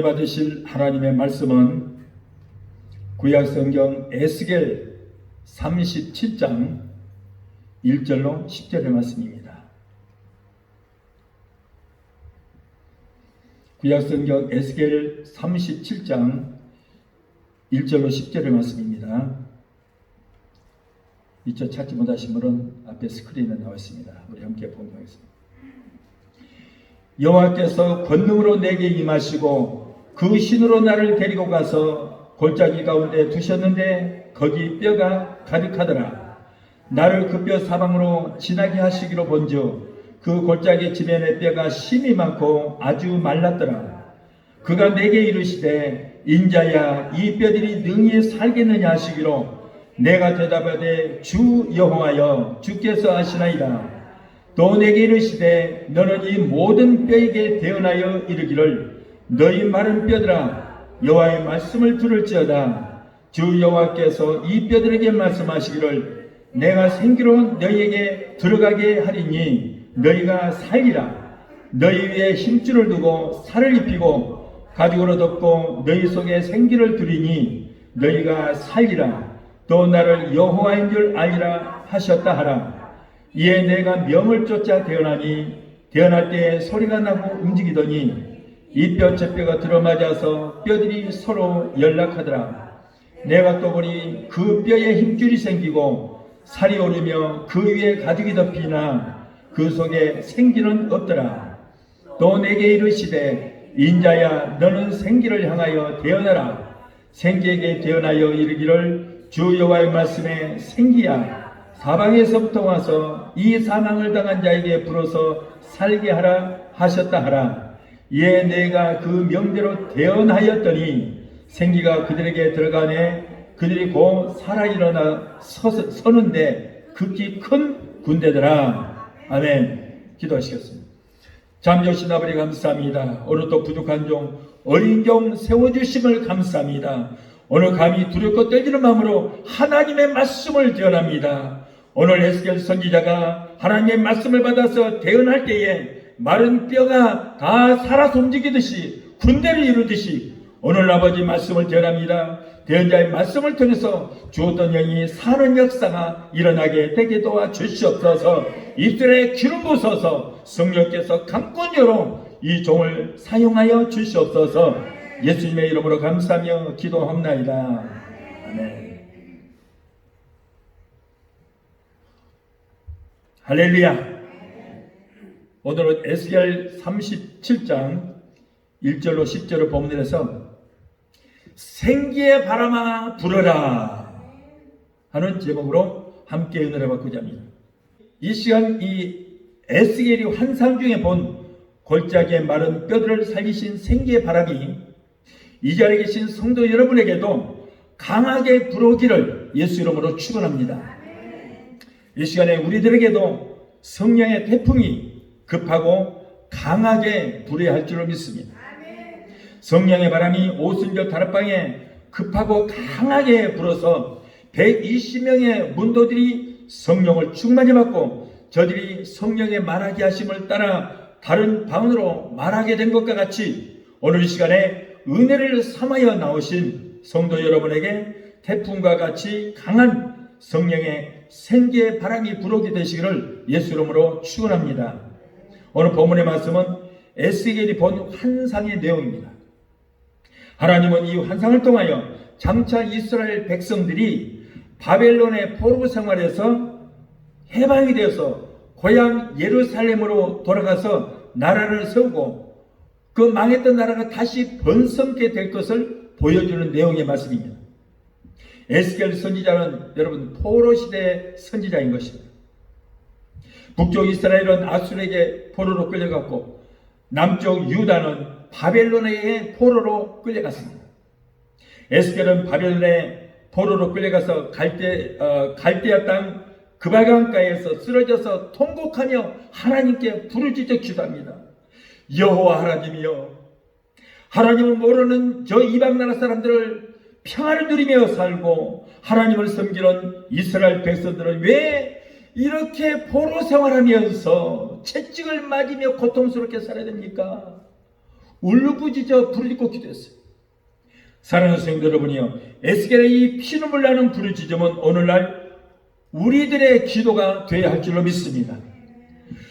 받으실 하나님의 말씀은 구약성경 에스겔 37장 1절로 10절의 말씀입니다. 구약성경 에스겔 37장 1절로 10절의 말씀입니다. 이쪽 찾지 못하신 분은 앞에 스크린에 나와 있습니다. 우리 함께 봉독하겠습니다. 여호와께서 권능으로 내게 임하시고 그 신으로 나를 데리고 가서 골짜기 가운데 두셨는데 거기 뼈가 가득하더라. 나를 그 뼈 사방으로 지나게 하시기로 본즉 그 골짜기 지면에 뼈가 심이 많고 아주 말랐더라. 그가 내게 이르시되 인자야 이 뼈들이 능히 살겠느냐 하시기로 내가 대답하되 주 여호와여 주께서 아시나이다. 또 내게 이르시되 너는 이 모든 뼈에게 대언하여 이르기를 너희 마른 뼈들아 여호와의 말씀을 들을지어다. 주 여호와께서 이 뼈들에게 말씀하시기를 내가 생기로 너희에게 들어가게 하리니 너희가 살리라. 너희 위에 힘줄을 두고 살을 입히고 가죽으로 덮고 너희 속에 생기를 두리니 너희가 살리라. 또 나를 여호와인 줄 알리라 하셨다 하라. 이에 내가 명을 쫓아 대언하니 대언할 때에 소리가 나고 움직이더니 이 뼈 저 뼈가 들어맞아서 뼈들이 서로 연락하더라. 내가 또 보니 그 뼈에 힘줄이 생기고 살이 오르며 그 위에 가죽이 덮이나 그 속에 생기는 없더라. 또 내게 이르시되 인자야 너는 생기를 향하여 대언하라. 생기에게 대언하여 이르기를 주 여호와의 말씀에 생기야 사방에서부터 와서 이 사망을 당한 자에게 불어서 살게 하라 하셨다 하라. 이에 내가 그 명대로 대언하였더니 생기가 그들에게 들어가네. 그들이 곧 살아 일어나 서는데 극히 큰 군대더라. 아멘. 기도하시겠습니다. 잠조신 아버지 감사합니다. 오늘도 부족한 종 어린 종 세워주심을 감사합니다. 오늘 감히 두렵고 떨리는 마음으로 하나님의 말씀을 대언합니다. 오늘 에스겔 선지자가 하나님의 말씀을 받아서 대언할 때에 마른 뼈가 다 살아서 움직이듯이 군대를 이루듯이 오늘 아버지 말씀을 대언합니다. 대언자의 말씀을 통해서 주었던 영이 사는 역사가 일어나게 되게 도와주시옵소서. 입술에 기름 부어서 성령께서 강권으로 이 종을 사용하여 주시옵소서. 예수님의 이름으로 감사하며 기도합나이다. 아멘. 할렐루야. 오늘은 에스겔 37장 1절로 10절을 본문에서 생기의 바람아 불어라 하는 제목으로 함께 은혜를 받고자 합니다. 이 시간 이 에스겔이 환상 중에 본 골짜기의 마른 뼈들을 살리신 생기의 바람이 이 자리에 계신 성도 여러분에게도 강하게 불어오기를 예수 이름으로 축원합니다. 이 시간에 우리들에게도 성령의 태풍이 급하고 강하게 불어야 할 줄로 믿습니다. 성령의 바람이 오순절 다락방에 급하고 강하게 불어서 120명의 문도들이 성령을 충만히 받고 저들이 성령의 말하게 하심을 따라 다른 방언으로 말하게 된 것과 같이 오늘 이 시간에 은혜를 삼하여 나오신 성도 여러분에게 태풍과 같이 강한 성령의 생기의 바람이 불어오게 되시기를 예수 이름으로 축원합니다. 오늘 본문의 말씀은 에스겔이 본 환상의 내용입니다. 하나님은 이 환상을 통하여 장차 이스라엘 백성들이 바벨론의 포로 생활에서 해방이 되어서 고향 예루살렘으로 돌아가서 나라를 세우고 그 망했던 나라가 다시 번성게 될 것을 보여주는 내용의 말씀입니다. 에스겔 선지자는 여러분 포로 시대의 선지자인 것입니다. 북쪽 이스라엘은 아수르에게 포로로 끌려갔고 남쪽 유다는 바벨론에게 포로로 끌려갔습니다. 에스겔은 바벨론에 포로로 끌려가서 갈대아 땅 그발강가에서 쓰러져서 통곡하며 하나님께 부르짖어 기도합니다. 여호와 하나님이여, 하나님을 모르는 저 이방 나라 사람들을 평안을 누리며 살고 하나님을 섬기는 이스라엘 백성들은 왜 이렇게 포로 생활하면서 채찍을 맞으며 고통스럽게 살아야 됩니까? 울부짖어 부르짖고 기도했어요. 사랑하는 성도 여러분이요, 에스겔의 이 피눈물 나는 부르짖음은 오늘날 우리들의 기도가 되어야 할 줄로 믿습니다.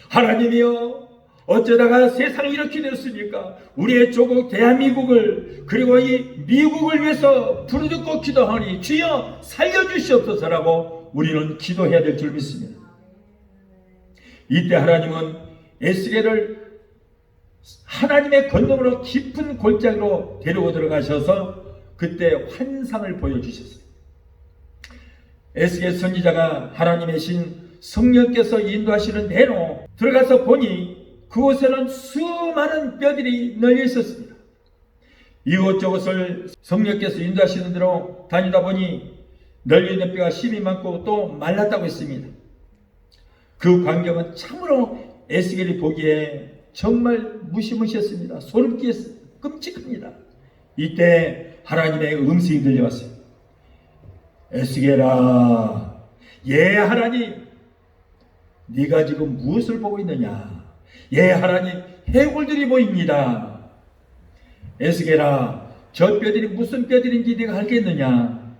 하나님이여, 어쩌다가 세상이 이렇게 됐습니까? 우리의 조국 대한민국을, 그리고 이 미국을 위해서 부르짖고 기도하니 주여 살려주시옵소서라고 우리는 기도해야 될 줄 믿습니다. 이때 하나님은 에스겔을 하나님의 권능으로 깊은 골짜기로 데리고 들어가셔서 그때 환상을 보여주셨어요. 에스겔 선지자가 하나님의 신 성령께서 인도하시는 대로 들어가서 보니 그곳에는 수많은 뼈들이 널려 있었습니다. 이곳저곳을 성령께서 인도하시는 대로 다니다 보니 널려 있는 뼈가 심이 많고 또 말랐다고 했습니다. 그 광경은 참으로 에스겔이 보기에 정말 무시무시했습니다. 소름 끼쳤습니다. 끔찍합니다. 이때 하나님의 음성이 들려왔어요. 에스겔아, 예 하나님, 네가 지금 무엇을 보고 있느냐? 예 하나님, 해골들이 보입니다. 에스겔아, 저 뼈들이 무슨 뼈들인지 네가 알겠느냐?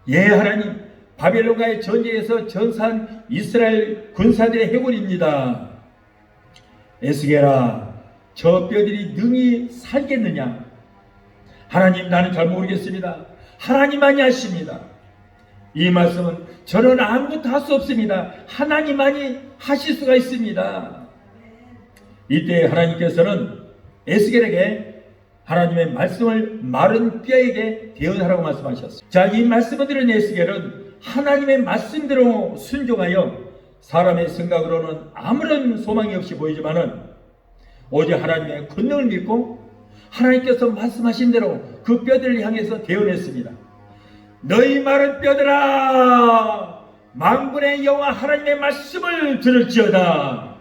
예 하나님, 바벨론과의 전쟁에서 전사한 이스라엘 군사들의 해골입니다. 에스겔아, 저 뼈들이 능히 살겠느냐? 하나님, 나는 잘 모르겠습니다. 하나님만이 아십니다. 이 말씀은 저는 아무것도 할 수 없습니다. 하나님만이 하실 수가 있습니다. 이때 하나님께서는 에스겔에게 하나님의 말씀을 마른 뼈에게 대언하라고 말씀하셨습니다. 자, 이 말씀을 들은 에스겔은 하나님의 말씀대로 순종하여 사람의 생각으로는 아무런 소망이 없이 보이지만은 오직 하나님의 권능을 믿고 하나님께서 말씀하신 대로 그 뼈들을 향해서 대언했습니다. 너희 마른 뼈들아, 만군의 여호와 하나님의 말씀을 들을지어다.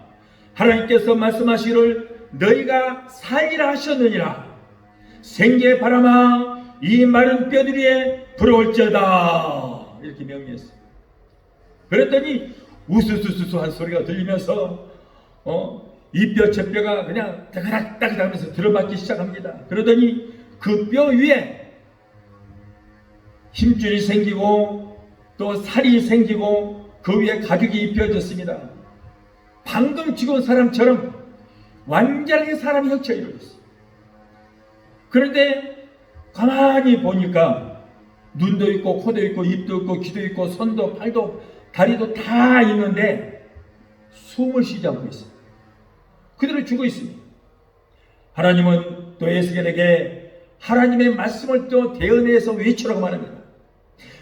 하나님께서 말씀하시기를 너희가 살리라 하셨느니라. 생기의 바람아, 이 마른 뼈들 위에 불어올지어다. 이렇게 명령했어요. 그랬더니 우수수수수 한 소리가 들리면서 이 뼈 저 뼈가 그냥 따그닥따그닥 하면서 들어맞기 시작합니다. 그러더니 그 뼈 위에 힘줄이 생기고 또 살이 생기고 그 위에 가죽이 입혀졌습니다. 방금 죽은 사람처럼 완전하게 사람의 형체가 이루어졌어요. 그런데 가만히 보니까 눈도 있고 코도 있고 입도 있고 귀도 있고 손도 팔도 다리도 다 있는데 숨을 쉬지 않고 있어요. 그대로 죽어 있습니다. 하나님은 또 에스겔에게 하나님의 말씀을 또 대언해서 외치라고 말합니다.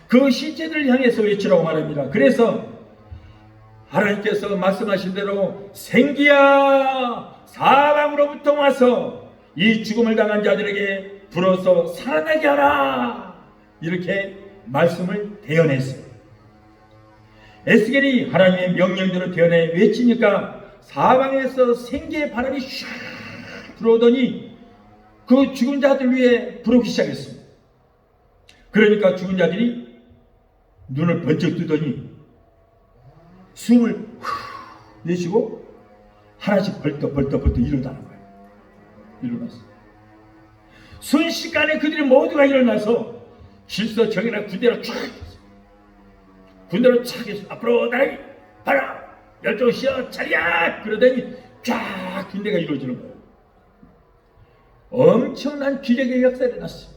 그 신체들을 향해서 외치라고 말합니다. 그래서 하나님께서 말씀하신 대로 생기야 사방으로부터 와서 이 죽음을 당한 자들에게 불어서 살아나게 하라, 이렇게 말씀을 대언했어요. 에스겔이 하나님의 명령대로 대언해 외치니까 사방에서 생기의 바람이 슉 불어오더니 그 죽은 자들 위에 불어오기 시작했습니다. 그러니까 죽은 자들이 눈을 번쩍 뜨더니 숨을 후 내쉬고 하나씩 벌떡 일어나는 거예요. 일어났어요. 순식간에 그들이 모두가 일어나서 질서정연한 군대로 쫙 군대로 착 해서 앞으로 나이 봐라, 열정 쉬어 차리야, 그러더니 쫙 군대가 이루어지는 거예요. 엄청난 기적의 역사가 일어났어요.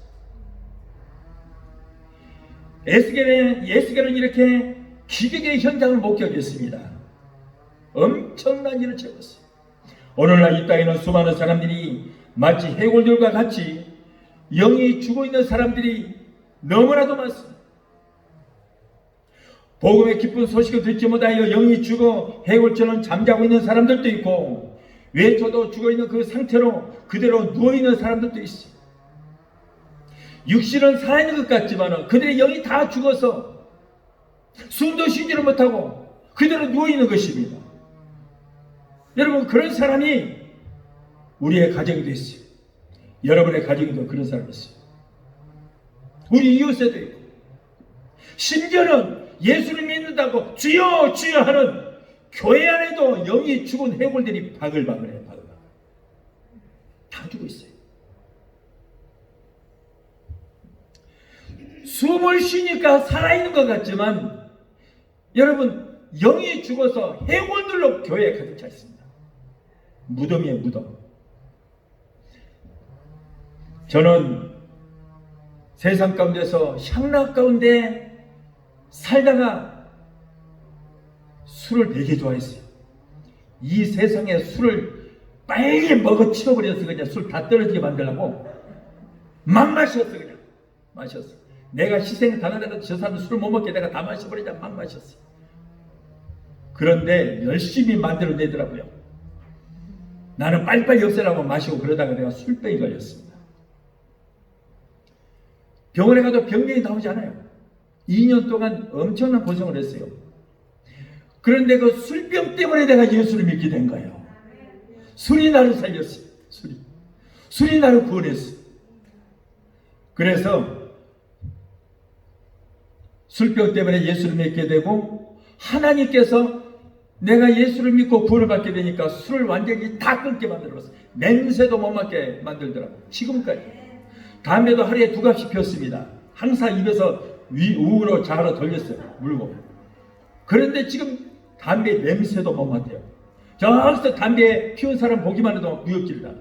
에스겔은 이렇게 기적의 현장을 목격했습니다. 엄청난 일을 채웠어요. 오늘날 이 땅에는 수많은 사람들이 마치 해골들과 같이 영이 죽어있는 사람들이 너무나도 많습니다. 복음의 기쁜 소식을 듣지 못하여 영이 죽어 해골처럼 잠자고 있는 사람들도 있고, 외쳐도 죽어있는 그 상태로 그대로 누워있는 사람들도 있어요. 육신은 살아있는 것 같지만 그들의 영이 다 죽어서 숨도 쉬지를 못하고 그대로 누워있는 것입니다. 여러분, 그런 사람이 우리의 가정에도 있어요. 여러분의 가정에도 그런 사람이 있어요. 우리 이웃에도 있고, 심지어는 예수를 믿는다고 주여 주여 하는 교회 안에도 영이 죽은 해골들이 바글바글해요. 다 가지고 있어요. 숨을 쉬니까 살아있는 것 같지만 여러분, 영이 죽어서 해골들로 교회에 가득 차 있습니다. 무덤이에요, 무덤. 저는 세상 가운데서 향락 가운데 살다가 술을 되게 좋아했어요. 이 세상에 술을 빨리 먹어 치워버려서 그냥 술 다 떨어지게 만들려고 막 마셨어. 그냥 마셨어. 내가 희생 당하다가 저 사람 술을 못 먹게 내가 다 마셔버리자 막 마셨어. 그런데 열심히 만들어내더라고요. 나는 빨리빨리 없애라고 마시고 그러다가 내가 술병이 걸렸습니다. 병원에 가도 병명이 나오지 않아요. 2년 동안 엄청난 고생을 했어요. 그런데 그 술병 때문에 내가 예수를 믿게 된 거예요. 술이 나를 살렸어요. 술이 나를 구원했어요. 그래서 술병 때문에 예수를 믿게 되고 하나님께서 내가 예수를 믿고 구원을 받게 되니까 술을 완전히 다 끊게 만들었어요. 냄새도 못 맡게 만들더라고요. 지금까지. 담배도 하루에 2갑씩 피웠습니다. 항상 입에서 우로 좌로 돌렸어요. 물고. 그런데 지금 담배 냄새도 못 맡아요. 저기서 담배 피운 사람 보기만 해도 구역질을 나요.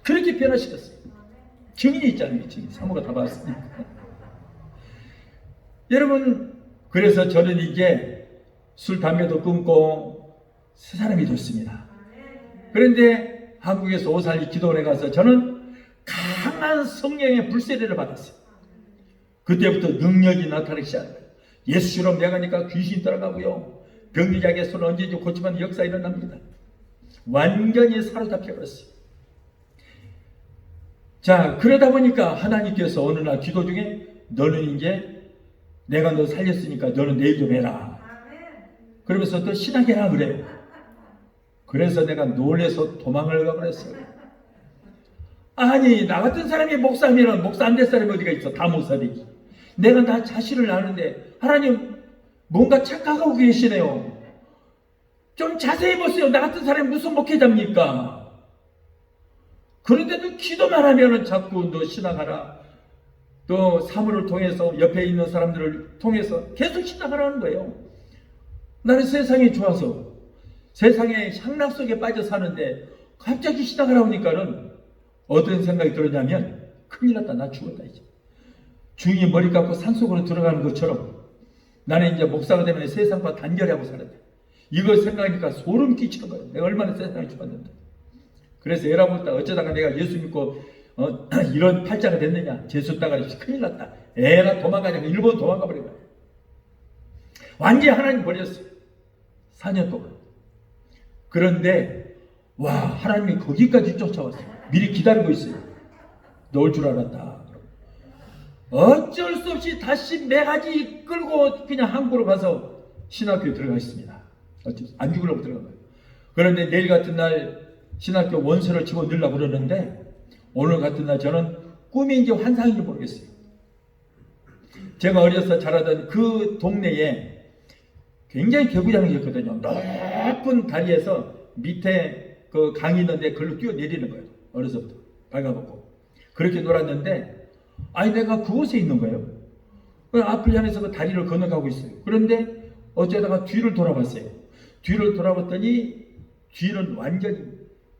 그렇게 변화시켰어요. 증인이 있잖아요. 증인. 사모가 다 봤으니까. 여러분, 그래서 저는 이제 술, 담배도 끊고 새 사람이 됐습니다. 그런데 한국에서 오살리 기도원에 가서 저는 강한 성령의 불세례를 받았어요. 그때부터 능력이 나타나기 시작해요. 예수처럼 내가니까 귀신 따라가고요. 병리자에게 손을 얹어주고 고치면 역사 일어납니다. 완전히 사로잡혀버렸어요. 자, 그러다 보니까 하나님께서 어느 날 기도 중에 너는 이제 내가 너 살렸으니까 너는 내일 좀 해라. 그러면서 또 신학해라 그래요. 그래서 내가 놀래서 도망을 가버렸어요. 아니, 나 같은 사람이 목사면 목사 안 될 사람이 어디가 있어. 다 목사되기. 내가 나 자신을 아는데 하나님 뭔가 착각하고 계시네요. 좀 자세히 보세요. 나 같은 사람이 무슨 목회자입니까? 그런데도 기도만 하면은 자꾸 너 신학하라. 또 사물을 통해서 옆에 있는 사람들을 통해서 계속 신학하라는 거예요. 나는 세상이 좋아서 세상의 향락 속에 빠져 사는데 갑자기 신학을 하니까는 어떤 생각이 들었냐면 큰일 났다. 나 죽었다 이제. 주인이 머리 감고 산속으로 들어가는 것처럼 나는 이제 목사가 되면 세상과 단절하고 살아야 돼. 이걸 생각하니까 소름 끼치는 거예요. 내가 얼마나 세상에 죽었는데. 그래서 에라볼다 어쩌다가 내가 예수 믿고 이런 팔자가 됐느냐. 재수다가 큰일 났다. 애가 도망가냐고 일본 도망가 버린 거예요. 완전히 하나님 버렸어요. 4년 동안. 그런데 와, 하나님이 거기까지 쫓아왔어요. 미리 기다리고 있어요. 넣을 줄 알았다. 어쩔 수 없이 다시 매가지 끌고 그냥 한국으로 가서 신학교에 들어가 있습니다. 안 죽으려고 들어간 거예요. 그런데 내일 같은 날 신학교 원서를 집어 넣으려고 그러는데 오늘 같은 날 저는 꿈인지 환상인지 모르겠어요. 제가 어려서 자라던 그 동네에 굉장히 개구장이었거든요. 높은 다리에서 밑에 그 강이 있는데 그걸로 뛰어내리는 거예요. 어려서부터 발가벗고 그렇게 놀았는데 아니 내가 그곳에 있는 거예요. 앞을 향해서 그 다리를 건너가고 있어요. 그런데 어쩌다가 뒤를 돌아봤어요. 뒤를 돌아봤더니 뒤는 완전히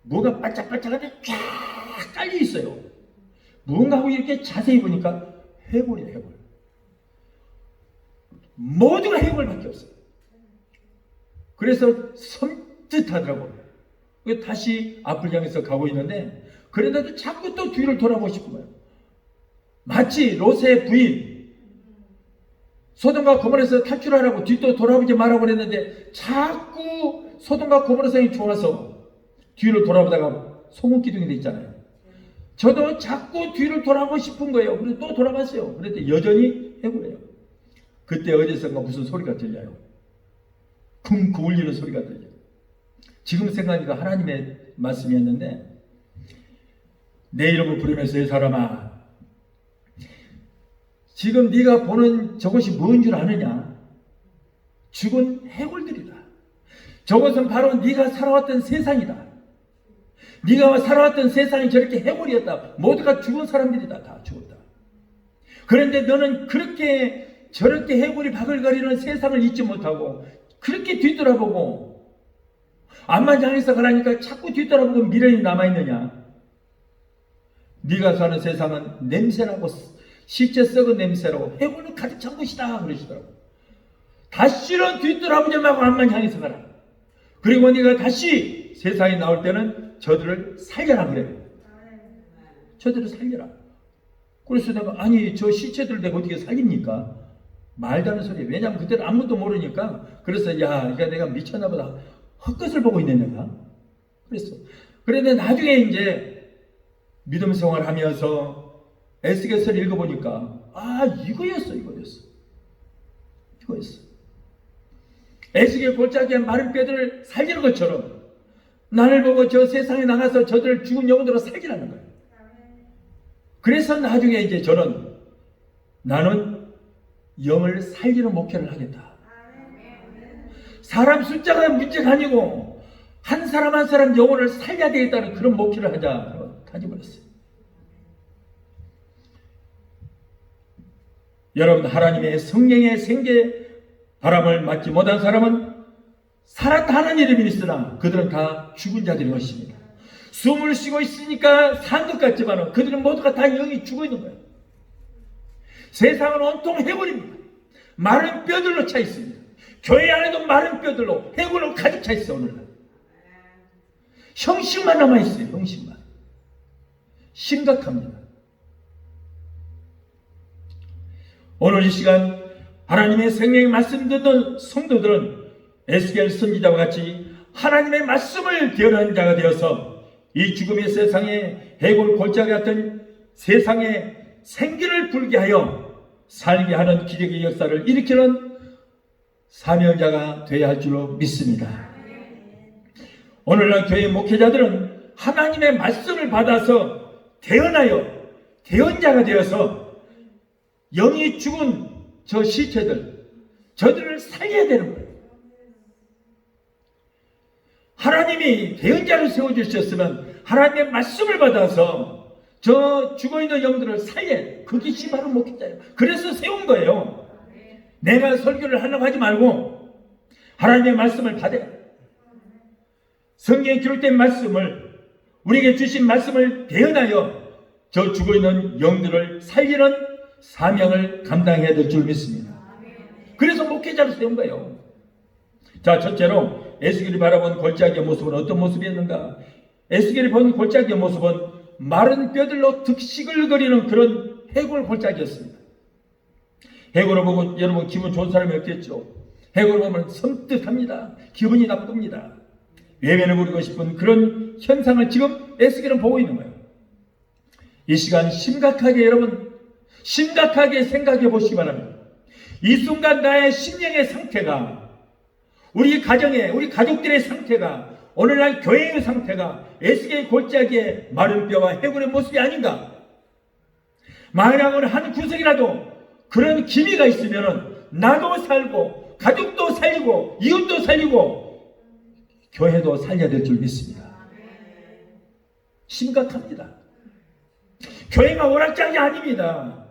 뭐가 반짝반짝하게 쫙 깔려 있어요. 뭔가 하고 이렇게 자세히 보니까 해골이에요. 해골. 모두가 해골밖에 없어요. 그래서 섬뜩하더라고요. 다시 앞을 향해서 가고 있는데 그런데도 자꾸 또 뒤를 돌아보고 싶은 거예요. 마치 롯의 부인 소돔과 고모라에서 탈출하라고 뒤도 돌아보지 말라고 그랬는데 자꾸 소돔과 고모라 성이 좋아서 뒤를 돌아보다가 소문기둥이 돼 있잖아요. 저도 자꾸 뒤를 돌아보고 싶은 거예요. 그래서 또 돌아봤어요. 그런데 여전히 해고래요. 그때 어디선가 무슨 소리가 들려요. 쿵쿵 울리는 소리가 들려요. 지금 생각하니까 하나님의 말씀이었는데 내 이름을 부르면서 이 사람아 지금 네가 보는 저것이 뭔 줄 아느냐? 죽은 해골들이다. 저것은 바로 네가 살아왔던 세상이다. 네가 살아왔던 세상이 저렇게 해골이었다. 모두가 죽은 사람들이다. 다 죽었다. 그런데 너는 그렇게 저렇게 해골이 바글거리는 세상을 잊지 못하고 그렇게 뒤돌아보고 암만 향해서 가라니까 자꾸 뒤돌아보고 미련이 남아있느냐. 네가 사는 세상은 냄새나고 시체 썩은 냄새로 해골로 가득 찬 곳이다 그러시더라고. 다시는 뒤돌아보지 말고 암만 향해서 가라. 그리고 네가 다시 세상에 나올 때는 저들을 살려라 그래요. 저들을 살려라. 그래서 내가 아니 저 시체들 내가 어떻게 살립니까? 말도 안 하는 소리. 왜냐하면 그때는 아무것도 모르니까. 그래서 야 이거 내가 미쳤나 보다. 헛것을 보고 있는 내가. 그랬어. 그런데 나중에 이제 믿음 생활하면서 에스겔서를 읽어보니까 아 이거였어. 에스겔 골짜기에 마른 뼈들을 살리는 것처럼 나를 보고 저 세상에 나가서 저들을 죽은 영혼으로 살리라는 거예요. 그래서 나중에 이제 나는 영을 살리는 목회를 하겠다. 사람 숫자가 문제가 아니고 한 사람 한 사람 영혼을 살려야 되겠다는 그런 목회를 하자 가져버렸어요. 여러분 하나님의 성령의 생계 바람을 맞지 못한 사람은 살았다 하는 이름이 있으나 그들은 다 죽은 자들인 것입니다. 숨을 쉬고 있으니까 산 것 같지만 그들은 모두가 다 영이 죽어 있는 거예요. 세상은 온통 해골입니다. 마른 뼈들로 차 있습니다. 교회 안에도 마른 뼈들로 해골로 가득 차 있어. 오늘날 형식만 남아있어요. 형식만. 심각합니다. 오늘 이 시간 하나님의 생명의 말씀 듣는 성도들은 에스겔 선지자와 같이 하나님의 말씀을 대언하는 자가 되어서 이 죽음의 세상에 해골 골짜기 같은 세상에 생기를 불게 하여 살게 하는 기적의 역사를 일으키는 사명자가 되어야 할 줄로 믿습니다. 오늘날 교회 목회자들은 하나님의 말씀을 받아서 대언자가 되어서 영이 죽은 저 시체들, 저들을 살려야 되는 거예요. 하나님이 대언자를 세워주셨으면 하나님의 말씀을 받아서 저 죽어있는 영들을 살려야 그것이 바로 목회자예요. 그래서 세운 거예요. 내가 설교를 하려고 하지 말고 하나님의 말씀을 받아야 성경에 기록된 말씀을 우리에게 주신 말씀을 대언하여 저 죽어있는 영들을 살리는 사명을 감당해야 될 줄 믿습니다. 그래서 목회자로 세운 거예요. 자, 첫째로 에스겔이 바라본 골짜기의 모습은 어떤 모습이었는가? 에스겔이 본 골짜기의 모습은 마른 뼈들로 득시글거리는 그런 해골 골짜기였습니다. 해골을 보고 여러분 기분 좋은 사람이 없겠죠. 해골을 보면 섬뜩합니다. 기분이 나쁩니다. 외면을 부리고 싶은 그런 현상을 지금 에스겔은 보고 있는 거예요. 이 시간 심각하게 여러분 심각하게 생각해 보시기 바랍니다. 이 순간 나의 심령의 상태가 우리 가정의 우리 가족들의 상태가 오늘날 교회의 상태가 에스겔 골짜기의 마른 뼈와 해골의 모습이 아닌가? 만약은 한 구석이라도 그런 기미가 있으면 나도 살고 가족도 살리고 이웃도 살리고 교회도 살려야 될 줄 믿습니다. 심각합니다. 교회가 오락장이 아닙니다.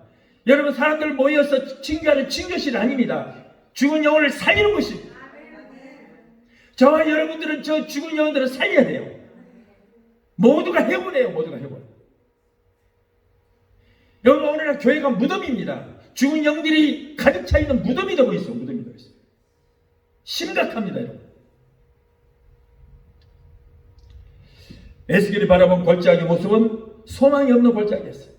여러분 사람들 모여서 칭교하는 칭교실 아닙니다. 죽은 영혼을 살리는 것입니다. 저와 여러분들은 저 죽은 영혼들을 살려야 돼요. 모두가 해골이에요. 모두가 해골. 여러분 오늘날 교회가 무덤입니다. 죽은 영들이 가득 차 있는 무덤이 되고 있어요. 무덤이 되고 있어요. 심각합니다. 여러분. 에스겔이 바라본 골짜기 모습은 소망이 없는 골짜기였어요.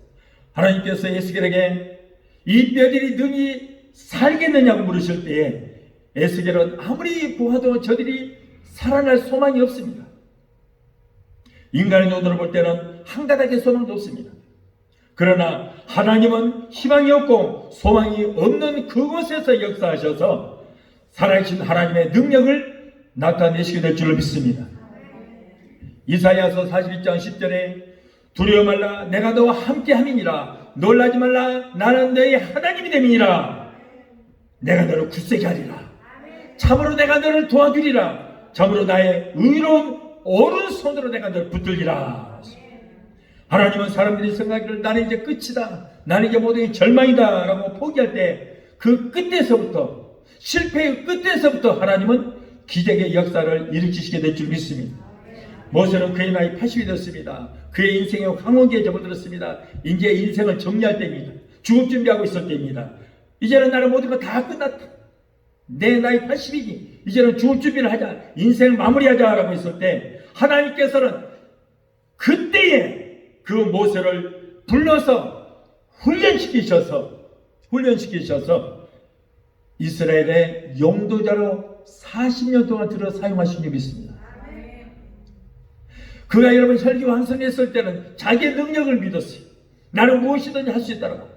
하나님께서 에스겔에게 이 뼈들이 능히 살겠느냐고 물으실 때에 에스겔은 아무리 보아도 저들이 살아날 소망이 없습니다. 인간의 눈으로 볼 때는 한 가닥의 소망도 없습니다. 그러나 하나님은 희망이 없고 소망이 없는 그곳에서 역사하셔서 살아계신 하나님의 능력을 나타내시게 될 줄을 믿습니다. 이사야서 42장 10절에 두려워 말라 내가 너와 함께함이니라 놀라지 말라 나는 너의 하나님이 됨이니라 내가 너를 굳세게 하리라 참으로 내가 너를 도와주리라 참으로 나의 의로운 오른손으로 내가 널 붙들리라. 하나님은 사람들이 생각하기를 나는 이제 끝이다, 나는 이제 모든 게 절망이다 라고 포기할 때 그 끝에서부터, 실패의 끝에서부터 하나님은 기적의 역사를 일으키시게 될 줄 믿습니다. 모세는 그의 나이 80이 됐습니다. 그의 인생의 황혼기에 접어들었습니다. 이제 인생을 정리할 때입니다. 죽을 준비하고 있을 때입니다. 이제는 나는 모든 거 다 끝났다, 내 나이 80이니 이제는 죽을 준비를 하자, 인생을 마무리하자 라고 했을 때 하나님께서는 그때에 그 모세를 불러서 훈련시키셔서 이스라엘의 용도자로 40년 동안 들어 사용하신 줄 믿습니다. 그가 여러분 혈기왕성했을 때는 자기의 능력을 믿었어요. 나는 무엇이든지 할 수 있다고.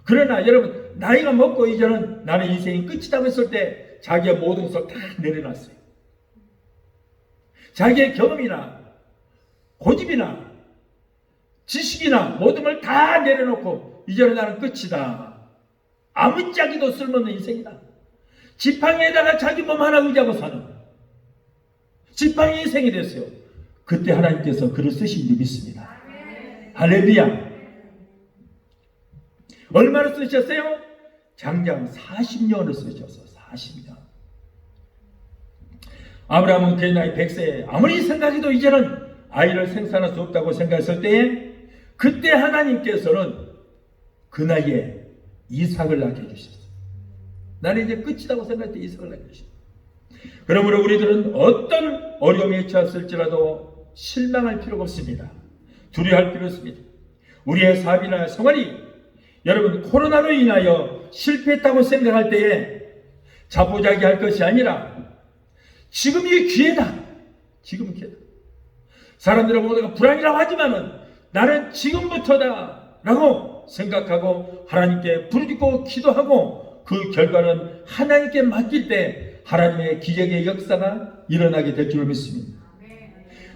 그러나 여러분 나이가 먹고 이제는 나는 인생이 끝이라고 했을 때 자기의 모든 것을 다 내려놨어요. 자기의 경험이나 고집이나 지식이나 모든 걸 다 내려놓고 이제는 나는 끝이다, 아무짝에도 쓸모없는 인생이다, 지팡이에다가 자기 몸 하나 의지하고 사는 지팡이 인생이 됐어요. 그때 하나님께서 그를 쓰신 줄 믿습니다. 할렐루야. 얼마나 쓰셨어요? 장장 40년을 쓰셨어. 40년. 아브라함은 그의 나이 100세에 아무리 생각해도 이제는 아이를 생산할 수 없다고 생각했을 때에 그때 하나님께서는 그 나이에 이삭을 낳게 해주셨어요. 나는 이제 끝이라고 생각할 때 이삭을 낳게 해주셨어요. 그러므로 우리들은 어떤 어려움에 처했을지라도 실망할 필요가 없습니다. 두려워할 필요 없습니다. 우리의 사업이나 생활이 여러분 코로나로 인하여 실패했다고 생각할 때에 자포자기할 것이 아니라 지금이 기회다. 지금이 기회다. 사람들은 모두가 불안이라고 하지만은 나는 지금부터다 라고 생각하고 하나님께 부르짖고 기도하고 그 결과는 하나님께 맡길 때 하나님의 기적의 역사가 일어나게 될 줄 믿습니다.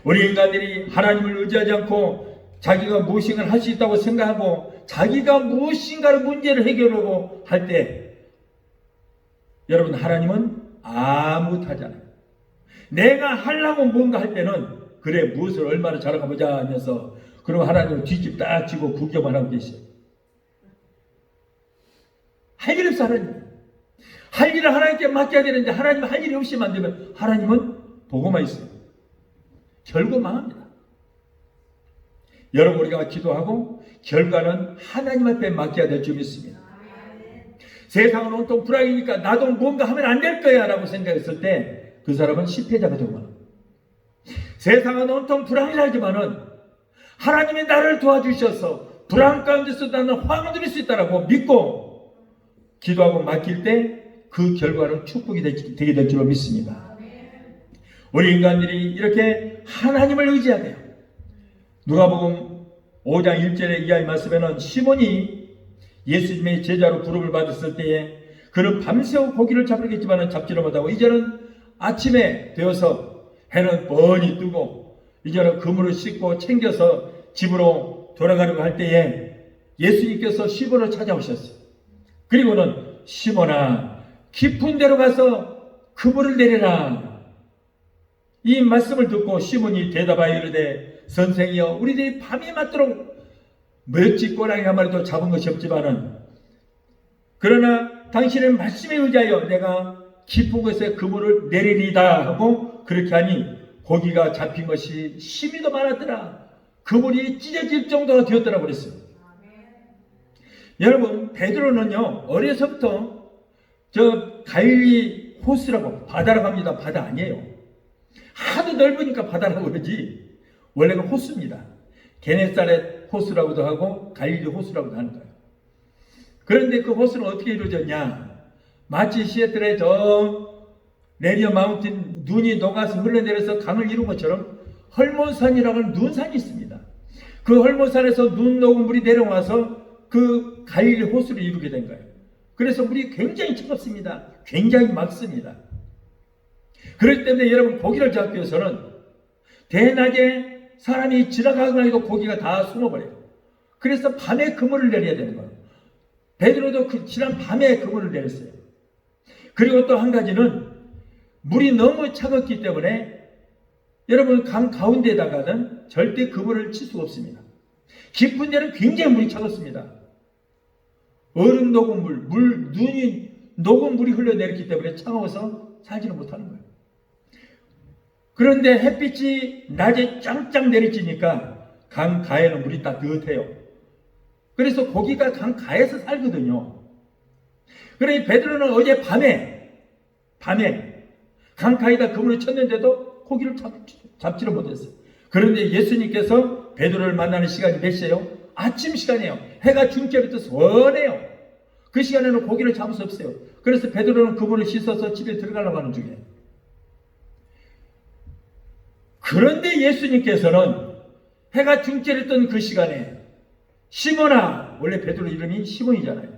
우리 인간들이 하나님을 의지하지 않고 자기가 무엇인가를 할 수 있다고 생각하고 자기가 무엇인가를 문제를 해결하고 할 때 여러분 하나님은 아무것도 하지 않아요. 내가 하려고 뭔가 할 때는 그래 무엇을 얼마나 잘하가 보자 하면서 그리고 하나님은 뒷집 딱 쥐고 구경만 하고 계셔요. 할 일 없어 하나님. 할 일을 하나님께 맡겨야 되는데 하나님은 할 일이 없이 만들면 하나님은 보고만 있어요. 결국 망합니다. 여러분 우리가 기도하고 결과는 하나님 앞에 맡겨야 될 줄 믿습니다. 세상은 온통 불황이니까 나도 뭔가 하면 안 될 거야 라고 생각했을 때 그 사람은 실패자가 되거나 세상은 온통 불황이라지만은 하나님이 나를 도와주셔서 불황 가운데서 나는 화가 누릴 수 있다라고 믿고 기도하고 맡길 때 그 결과는 축복이 되게 될 줄 믿습니다. 우리 인간들이 이렇게 하나님을 의지해야 돼요. 누가복음 5장 1절의 이하의 말씀에는 시몬이 예수님의 제자로 부름을 받았을 때에 그는 밤새워 고기를 잡으려겠지만 잡지를 못하고 이제는 아침에 되어서 해는 뻔히 뜨고 이제는 그물을 씻고 챙겨서 집으로 돌아가려고 할 때에 예수님께서 시몬을 찾아오셨어요. 그리고는 시몬아 깊은 데로 가서 그물을 내려라. 이 말씀을 듣고 시몬이 대답하여 이르되 선생이여 우리들이 밤이 맞도록 몇 꼬랑이 한 마리도 잡은 것이 없지만은 그러나 당신의 말씀에 의지하여 내가 깊은 곳에 그물을 내리리다 하고 그렇게 하니 고기가 잡힌 것이 힘이 더 많았더라. 그물이 찢어질 정도가 되었더라고 그랬어요. 여러분 베드로는요 어려서부터 저 갈릴리 호수라고 바다라고 합니다. 바다 아니에요. 하도 넓으니까 바다라고 그러지 원래는 호수입니다. 게네사렛 호수라고도 하고 갈릴리 호수라고도 하는 거예요. 그런데 그 호수는 어떻게 이루어졌냐? 마치 시애틀의 저 레니어 마운틴 눈이 녹아서 흘러내려서 강을 이룬 것처럼 헐몬산이라고 하는 눈산이 있습니다. 그 헐몬산에서 눈 녹은 물이 내려와서 그 갈릴리 호수를 이루게 된 거예요. 그래서 물이 굉장히 차갑습니다. 굉장히 맑습니다. 그렇기 때문에 여러분 고기를 잡기 위해서는 대낮에 사람이 지나가거나 해도 고기가 다 숨어버려요. 그래서 밤에 그물을 내려야 되는 거예요. 베드로도 그 지난 밤에 그물을 내렸어요. 그리고 또 한 가지는 물이 너무 차갑기 때문에 여러분 강 가운데다가는 절대 그물을 칠 수가 없습니다. 깊은 데는 굉장히 물이 차갑습니다. 얼음 녹은 눈이 녹은 물이 흘러내렸기 때문에 차가워서 살지는 못하는 거예요. 그런데 햇빛이 낮에 짱짱 내리치니까 강 가에는 물이 따뜻해요. 그래서 고기가 강 가에서 살거든요. 그러니 베드로는 어제 밤에 강 가에다 그물을 쳤는데도 고기를 잡지를 못했어요. 그런데 예수님께서 베드로를 만나는 시간이 몇 시예요? 아침 시간이에요. 해가 중결부터 선해요. 그 시간에는 고기를 잡을 수 없어요. 그래서 베드로는 그물을 씻어서 집에 들어가려고 하는 중에, 그런데 예수님께서는 해가 중결했던 그 시간에 시몬아, 원래 베드로 이름이 시몬이잖아요.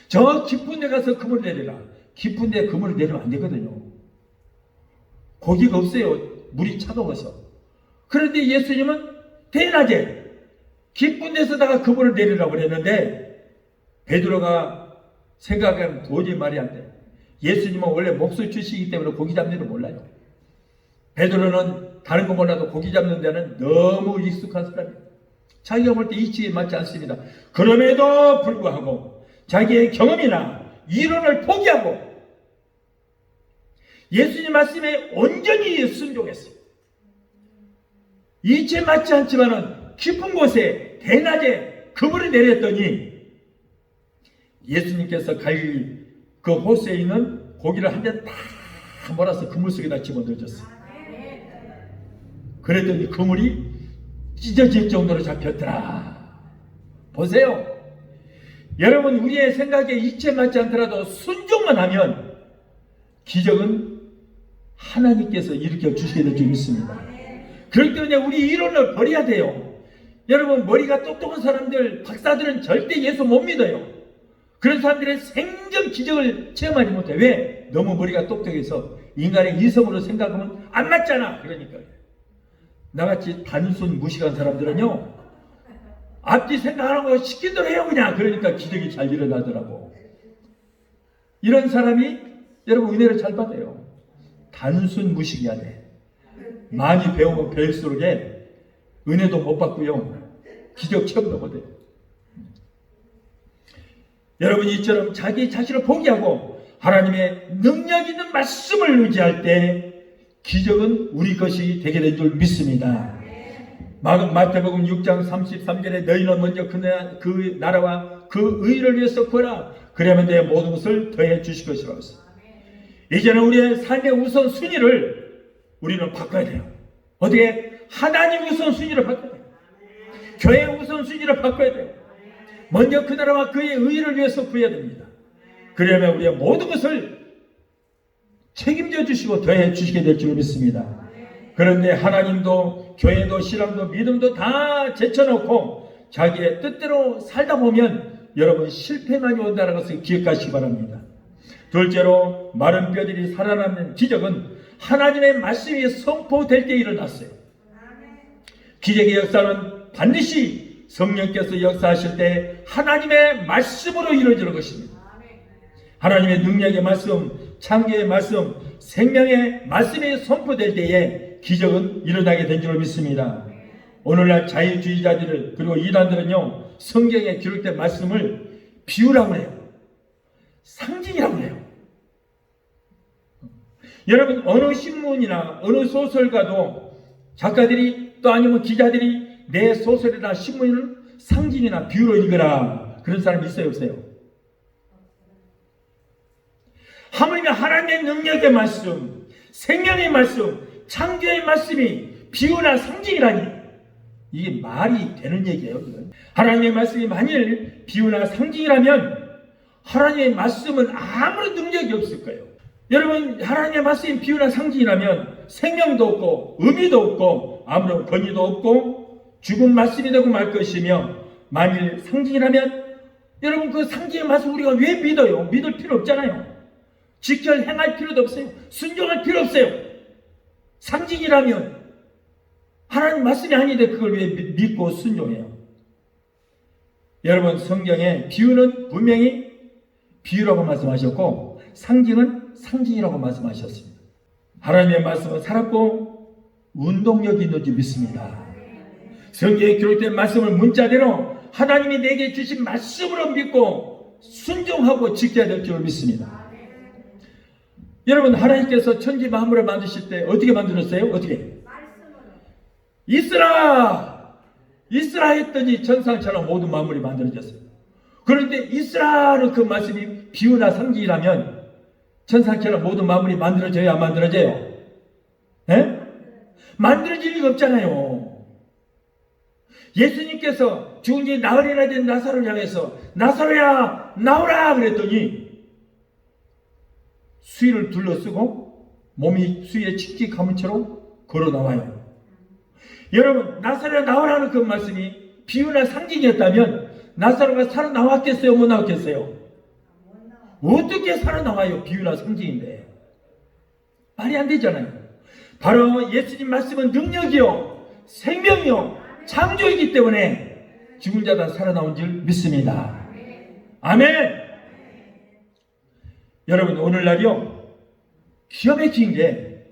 저 깊은 데 가서 그물을 내리라. 깊은 데 그물을 내리면 안 되거든요. 고기가 없어요. 물이 차가워서. 그런데 예수님은 대낮에 깊은 데서다가 그물을 내리라고 그랬는데 베드로가 생각하면 도저히 말이 안 돼. 예수님은 원래 목수 출신이기 때문에 고기 잡는 줄 몰라요. 베드로는 다른 거 몰라도 고기 잡는 데는 너무 익숙한 사람이에요. 자기가 볼 때 이치에 맞지 않습니다. 그럼에도 불구하고 자기의 경험이나 이론을 포기하고 예수님 말씀에 온전히 순종했어요. 이치에 맞지 않지만은 깊은 곳에 대낮에 그물을 내렸더니 예수님께서 갈릴리 그 호수에 있는 고기를 한 대 다 몰아서 그물 속에다 집어넣어줬어요. 그랬더니 그물이 찢어질 정도로 잡혔더라. 보세요. 여러분, 우리의 생각에 이치에 맞지 않더라도 순종만 하면 기적은 하나님께서 일으켜 주시게 될 줄 믿습니다. 그렇기 때문에 우리 이론을 버려야 돼요. 여러분, 머리가 똑똑한 사람들, 박사들은 절대 예수 못 믿어요. 그런 사람들은 생전 기적을 체험하지 못해. 왜? 너무 머리가 똑똑해서 인간의 이성으로 생각하면 안 맞잖아. 그러니까 나같이 단순 무식한 사람들은요, 앞뒤 생각하는 거 시킨 대로 해요 그냥. 그러니까 기적이 잘 일어나더라고. 이런 사람이 여러분 은혜를 잘 받아요. 단순 무식이야 돼. 많이 배우면 배울수록 은혜도 못 받고요, 기적 체험도 못해요. 여러분이 이처럼 자기 자신을 포기하고 하나님의 능력 있는 말씀을 의지할 때 기적은 우리 것이 되게 된 줄 믿습니다. 마태복음 6장 33절에 너희는 먼저 그 나라와 그 의를 위해서 구하라. 그러면 내 모든 것을 더해 주실 것이라고 했어요. 이제는 우리의 삶의 우선순위를 우리는 바꿔야 돼요. 어떻게? 하나님 우선순위를 바꿔야 돼요. 교회 우선순위를 바꿔야 돼요. 먼저 그 나라와 그의 의를 위해서 구해야 됩니다. 그러면 우리의 모든 것을 책임져 주시고 더해 주시게 될 줄 믿습니다. 그런데 하나님도 교회도 신앙도 믿음도 다 제쳐놓고 자기의 뜻대로 살다 보면 여러분 실패만이 온다는 것을 기억하시기 바랍니다. 둘째로 마른 뼈들이 살아나는 기적은 하나님의 말씀이 선포될 때 일어났어요. 기적의 역사는 반드시 성령께서 역사하실 때 하나님의 말씀으로 이루어지는 것입니다. 하나님의 능력의 말씀, 창조의 말씀, 생명의 말씀이 선포될 때에 기적은 일어나게 된 줄 믿습니다. 오늘날 자유주의자들을 그리고 이단들은요, 성경에 기록된 말씀을 비유라고 해요. 상징이라고 해요. 여러분, 어느 신문이나 어느 소설가도 작가들이 또 아니면 기자들이 내 소설이나 신문을 상징이나 비유로 읽으라, 그런 사람이 있어요, 없어요? 하물며 하나님의 능력의 말씀, 생명의 말씀, 창조의 말씀이 비유나 상징이라니, 이게 말이 되는 얘기예요. 이건. 하나님의 말씀이 만일 비유나 상징이라면 하나님의 말씀은 아무런 능력이 없을 거예요. 여러분, 하나님의 말씀이 비유나 상징이라면 생명도 없고 의미도 없고 아무런 권위도 없고 죽은 말씀이 되고 말 것이며, 만일 상징이라면 여러분 그 상징의 말씀 우리가 왜 믿어요? 믿을 필요 없잖아요. 지켜 행할 필요도 없어요. 순종할 필요 없어요. 상징이라면 하나님 말씀이 아닌데 그걸 왜 믿고 순종해요? 여러분, 성경에 비유는 분명히 비유라고 말씀하셨고 상징은 상징이라고 말씀하셨습니다. 하나님의 말씀은 살았고 운동력이 있는 줄 믿습니다. 성경에 기록된 말씀을 문자대로 하나님이 내게 주신 말씀으로 믿고 순종하고 지켜야 될 줄 믿습니다. 여러분, 하나님께서 천지 만물을 만드실 때 어떻게 만들었어요? 어떻게? 있으라! 있으라 했더니 천상처럼 모든 만물이 만들어졌어요. 그런데 있으라는 그 말씀이 비유나 상징이라면 천상처럼 모든 만물이 만들어져요? 안 만들어져요? 예? 만들어질 리가 없잖아요. 예수님께서 죽은 지 나흘이나 된 나사로를 향해서 나사로야 나오라 그랬더니 수의를 둘러쓰고 몸이 수의에 칙칙 감은 채로 걸어 나와요. 여러분, 나사로야 나오라는 그 말씀이 비유나 상징이었다면 나사로가 살아나왔겠어요? 못 나왔겠어요? 어떻게 살아나와요? 비유나 상징인데. 말이 안 되잖아요. 바로 예수님 말씀은 능력이요 생명이요 창조이기 때문에 죽은 자가 살아나온 줄 믿습니다. 아멘. 여러분, 오늘날이요 기가 막힌 게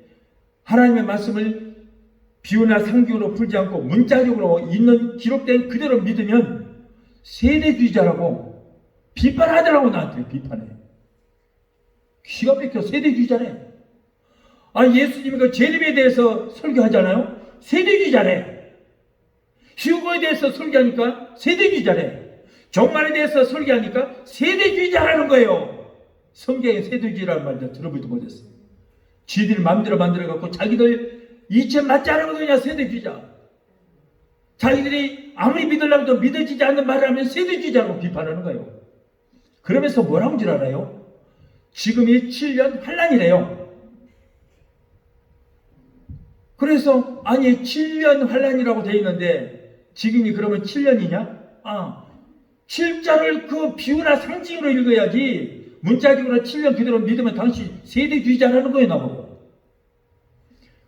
하나님의 말씀을 비유나 상징으로 풀지 않고 문자적으로 있는 기록된 그대로 믿으면 세대주의자라고 비판하더라고. 나한테 비판해. 기가 막혀. 세대주의자래. 예수님이 그 재림에 대해서 설교하잖아요. 세대주의자래. 휴거에 대해서 설교하니까 세대주의자래. 종말에 대해서 설교하니까 세대주의자라는 거예요. 성경에 세대주의라는 말도 들어보지도 못했어. 쥐들이 마음대로 만들어갖고 자기들 이체 맞지 않은 거냐 세대주의자. 자기들이 아무리 믿으려고도 믿어지지 않는 말을 하면 세대주의자라고 비판하는 거예요. 그러면서 뭐라고 줄 알아요? 지금이 7년 환란이래요. 그래서 7년 환란이라고 되어 있는데 지금이 그러면 7년이냐? 7자를 그 비유나 상징으로 읽어야지 문자적으로 7년 그대로 믿으면 당신 세대주의자라는 거예요. 나보고.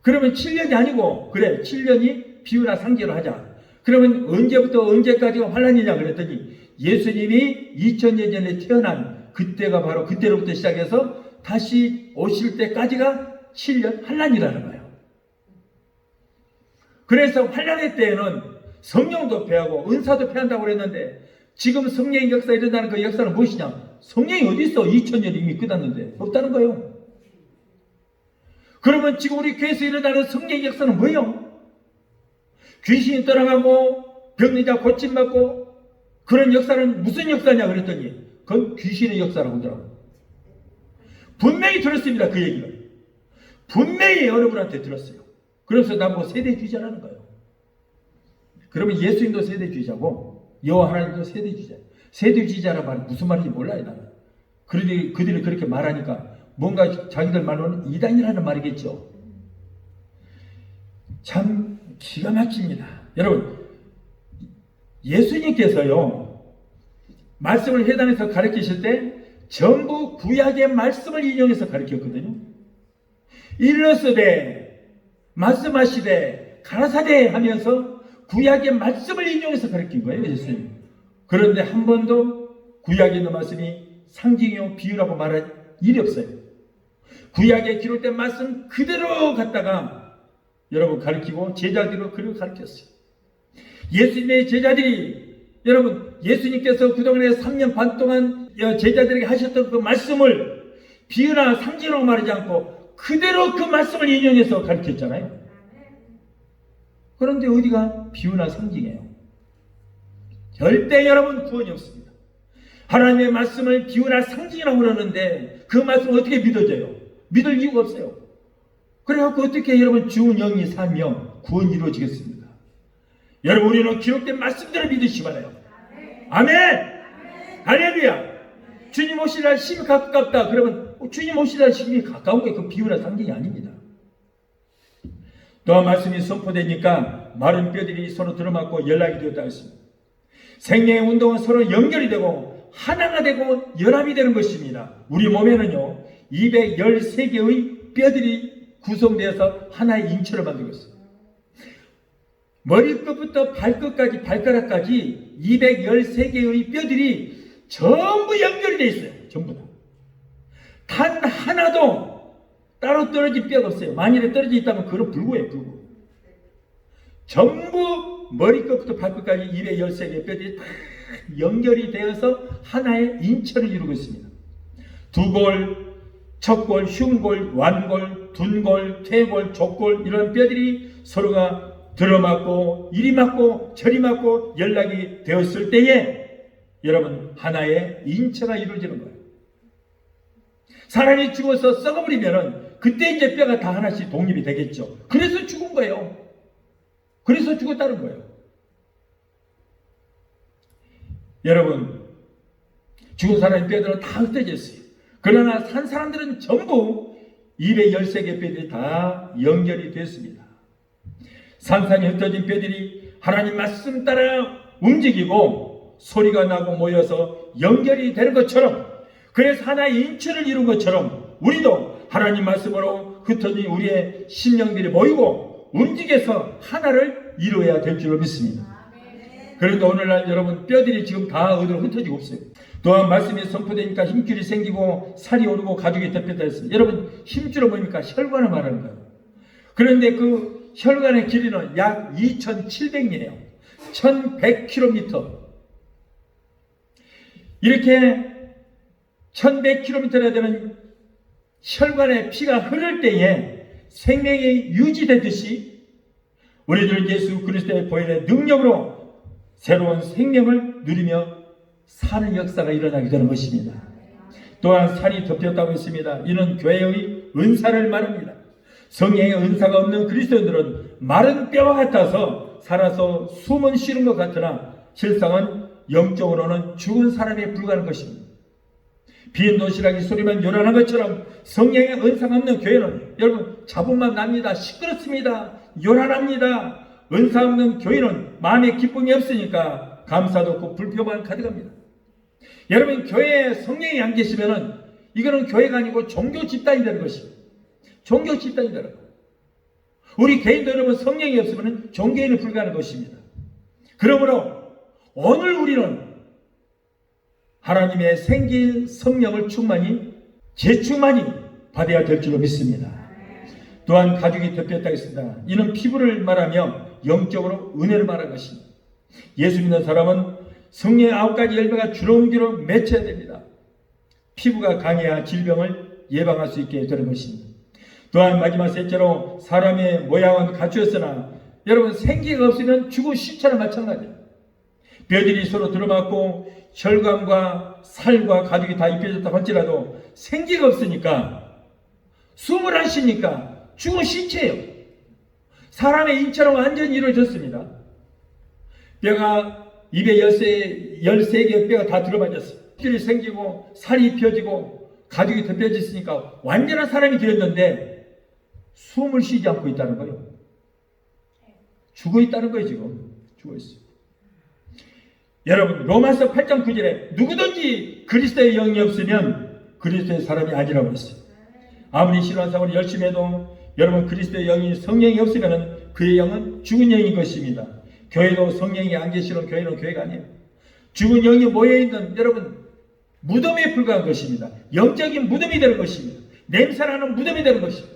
그러면 7년이 아니고 그래 7년이 비유나 상징으로 하자. 그러면 언제부터 언제까지가 환란이냐 그랬더니 예수님이 2000년 전에 태어난 그때가 바로 그때로부터 시작해서 다시 오실 때까지가 7년 환란이라는 거예요. 그래서 환란의 때에는 성령도 패하고 은사도 패한다고 그랬는데 지금 성령의 역사에 일어나는 그 역사는 무엇이냐? 성령이 어디 있어? 2000년 이미 끝났는데 없다는 거예요. 그러면 지금 우리 교회에서 일어나는 성령의 역사는 뭐예요? 귀신이 떠나가고 병리자 고침받고 그런 역사는 무슨 역사냐 그랬더니 그건 귀신의 역사라고 하더라고요. 분명히 들었습니다. 그 얘기를. 분명히 여러분한테 들었어요. 그래서 나보고 세대주의자라는 거예요. 그러면 예수님도 세대주의자고 여호와 하나님도 세대주의자예요. 세대주의자란 말이 무슨 말인지 몰라요. 나는. 그들이 그렇게 말하니까 뭔가 자기들 말로는 이단이라는 말이겠죠. 참 기가 막힙니다. 여러분, 예수님께서요 말씀을 회당에서 가르치실 때 전부 구약의 말씀을 인용해서 가르쳤거든요. 일러스되 말씀하시되 가라사대 하면서 구약의 말씀을 인용해서 가르친 거예요. 예수님. 그런데 한 번도 구약에 있는 말씀이 상징이요 비유라고 말할 일이 없어요. 구약에 기록된 말씀 그대로 갖다가 여러분 가르치고 제자들로 그대로 가르쳤어요. 예수님의 제자들이 여러분 예수님께서 그동안에 3년 반 동안 제자들에게 하셨던 그 말씀을 비유나 상징으로 말하지 않고 그대로 그 말씀을 인용해서 가르쳤잖아요. 그런데 어디가 비유나 상징이에요? 절대 여러분 구원이 없습니다. 하나님의 말씀을 비유나 상징이라고 그러는데 그 말씀을 어떻게 믿어져요? 믿을 이유가 없어요. 그래갖고 어떻게 여러분 죽은 영이 살며 구원이 이루어지겠습니까? 여러분 우리는 기록된 말씀들을 믿으시기 바라요. 아멘! 할렐루야! 주님 오실 날 심히 가깝다. 그러면 주님 오실 날 심히 가까운 게 그 비유나 상징이 아닙니다. 또한 말씀이 선포되니까 마른 뼈들이 서로 들어맞고 연락이 되었다 했습니다. 생명의 운동은 서로 연결이 되고 하나가 되고 연합이 되는 것입니다. 우리 몸에는요 213개의 뼈들이 구성되어서 하나의 인체를 만들고 있어요. 머리끝부터 발끝까지 발가락까지 213개의 뼈들이 전부 연결이 되어 있어요. 전부 다. 단 하나도 따로 떨어진 뼈가 없어요. 만일에 떨어져 있다면 그건 불구예요. 불구. 전부 머리끝부터 발끝까지 213개의 뼈들이 다 연결이 되어서 하나의 인체를 이루고 있습니다. 두골, 척골, 흉골, 완골, 둔골, 퇴골, 족골 이런 뼈들이 서로가 들어맞고 이리 맞고 저리 맞고 연락이 되었을 때에 여러분 하나의 인체가 이루어지는 거예요. 사람이 죽어서 썩어버리면은 그때 이제 뼈가 다 하나씩 독립이 되겠죠. 그래서 죽은 거예요. 그래서 죽었다는 거예요. 여러분, 죽은 사람의 뼈들은 다 흩어졌어요. 그러나 산 사람들은 전부 213개 뼈들이 다 연결이 됐습니다. 산산이 흩어진 뼈들이 하나님 말씀 따라 움직이고 소리가 나고 모여서 연결이 되는 것처럼, 그래서 하나의 인체를 이룬 것처럼 우리도 하나님 말씀으로 흩어진 우리의 심령들이 모이고 움직여서 하나를 이루어야 될 줄로 믿습니다. 그런데 오늘날 여러분 뼈들이 지금 다 어디로 흩어지고 없어요. 또한 말씀이 선포되니까 힘줄이 생기고 살이 오르고 가죽이 덮였다 했습니다. 여러분 힘줄은 뭡니까? 혈관을 말하는 거예요. 그런데 그 혈관의 길이는 약 2,700리예요. 1,100km. 이렇게 1,100km나 되는 혈관에 피가 흐를 때에 생명이 유지되듯이 우리들 예수 그리스도의 보혈의 능력으로 새로운 생명을 누리며 사는 역사가 일어나게 되는 것입니다. 또한 살이 덮였다고 했습니다. 이는 교회의 은사를 말합니다. 성령의 은사가 없는 그리스도인들은 마른 뼈와 같아서 살아서 숨은 쉬는 것 같으나 실상은 영적으로는 죽은 사람에 불과한 것입니다. 빈 도시락이 소리만 요란한 것처럼 성령의 은사가 없는 교회는 여러분 자본만 납니다. 시끄럽습니다. 요란합니다. 은사 없는 교회는 마음에 기쁨이 없으니까 감사도 없고 불평만 가득합니다. 여러분 교회에 성령이 안 계시면은 이거는 교회가 아니고 종교 집단이 되는 것입니다. 종교 집단이 되는 거예요. 우리 개인도 여러분 성령이 없으면 종교인에 불과한 것입니다. 그러므로 오늘 우리는 하나님의 생긴 성령을 충만히 재충만히 받아야 될 줄로 믿습니다. 또한 가죽이 덮였다 했습니다. 이는 피부를 말하며 영적으로 은혜를 말한 것입니다. 예수 믿는 사람은 성령의 9가지 열매가 주렁주렁 맺혀야 됩니다. 피부가 강해야 질병을 예방할 수 있게 되는 것입니다. 또한 마지막 셋째로 사람의 모양은 갖추었으나 여러분 생기가 없으면 죽은 시체나 마찬가지예요. 뼈들이 서로 들어맞고 혈관과 살과 가죽이 다 입혀졌다 할지라도 생기가 없으니까 숨을 안 쉬니까 죽은 시체예요. 사람의 인체는 완전히 이루어졌습니다. 뼈가 입에 13개의 뼈가 다 들어맞았어요. 뼈들이 생기고 살이 입혀지고 가죽이 덮여졌으니까 완전한 사람이 되었는데 숨을 쉬지 않고 있다는 거예요. 죽어 있다는 거예요. 지금 죽어 있어요. 여러분 로마서 8장 9절에 누구든지 그리스도의 영이 없으면 그리스도의 사람이 아니라고 했어요. 아무리 신앙생활을 열심히 해도 여러분 그리스도의 영이 성령이 없으면 그의 영은 죽은 영인 것입니다. 교회도 성령이 안 계시는 교회는 교회가 아니에요. 죽은 영이 모여있는 여러분 무덤에 불과한 것입니다. 영적인 무덤이 되는 것입니다. 냄새나는 무덤이 되는 것입니다.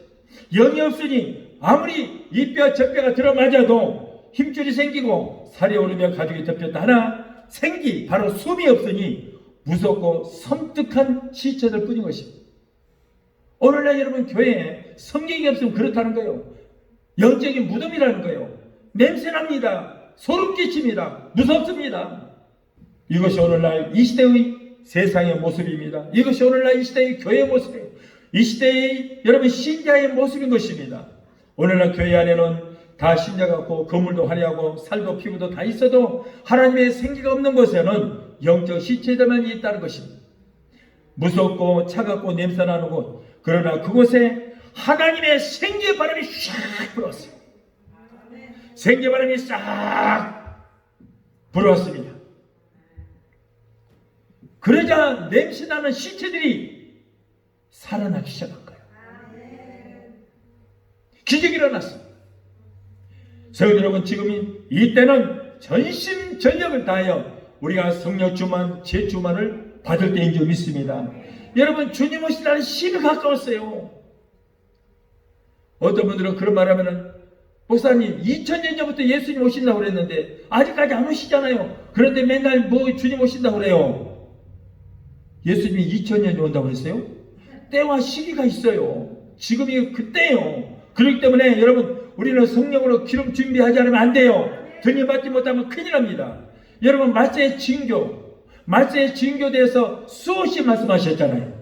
영이 없으니 아무리 이 뼈 저 뼈가 들어맞아도 힘줄이 생기고 살이 오르며 가죽이 덮였다 하나 생기 바로 숨이 없으니 무섭고 섬뜩한 시체들 뿐인 것입니다. 오늘날 여러분 교회에 성령이 없으면 그렇다는 거예요. 영적인 무덤이라는 거예요. 냄새납니다. 소름 끼칩니다. 무섭습니다. 이것이 오늘날 이 시대의 세상의 모습입니다. 이것이 오늘날 이 시대의 교회의 모습이에요. 이 시대의 여러분 신자의 모습인 것입니다. 오늘날 교회 안에는 다 신자 같고 건물도 화려하고 살도 피부도 다 있어도 하나님의 생기가 없는 곳에는 영적 시체들만 있다는 것입니다. 무섭고 차갑고 냄새나는 곳, 그러나 그곳에 하나님의 생기의 바람이 샥 불어왔어요. 생기의 바람이 싹 불어왔습니다. 그러자 냄새나는 시체들이 살아나기 시작한 거예요. 기적이 일어났습니다. 성도 여러분, 지금 이때는 전심전력을 다하여 우리가 성령 충만, 재충만을 받을 때인 줄 믿습니다. 여러분, 주님 오실 날은 심히 가까웠어요. 어떤 분들은 그런 말하면은 목사님 2000년 전부터 예수님 오신다고 그랬는데 아직까지 안 오시잖아요. 그런데 맨날 뭐 주님 오신다고 그래요. 예수님이 2000년이 온다고 그랬어요? 때와 시기가 있어요. 지금이 그때예요. 그렇기 때문에 여러분 우리는 성령으로 기름 준비하지 않으면 안 돼요. 등을 받지 못하면 큰일 납니다. 여러분 말세의 징교에 대해서 수없이 말씀하셨잖아요.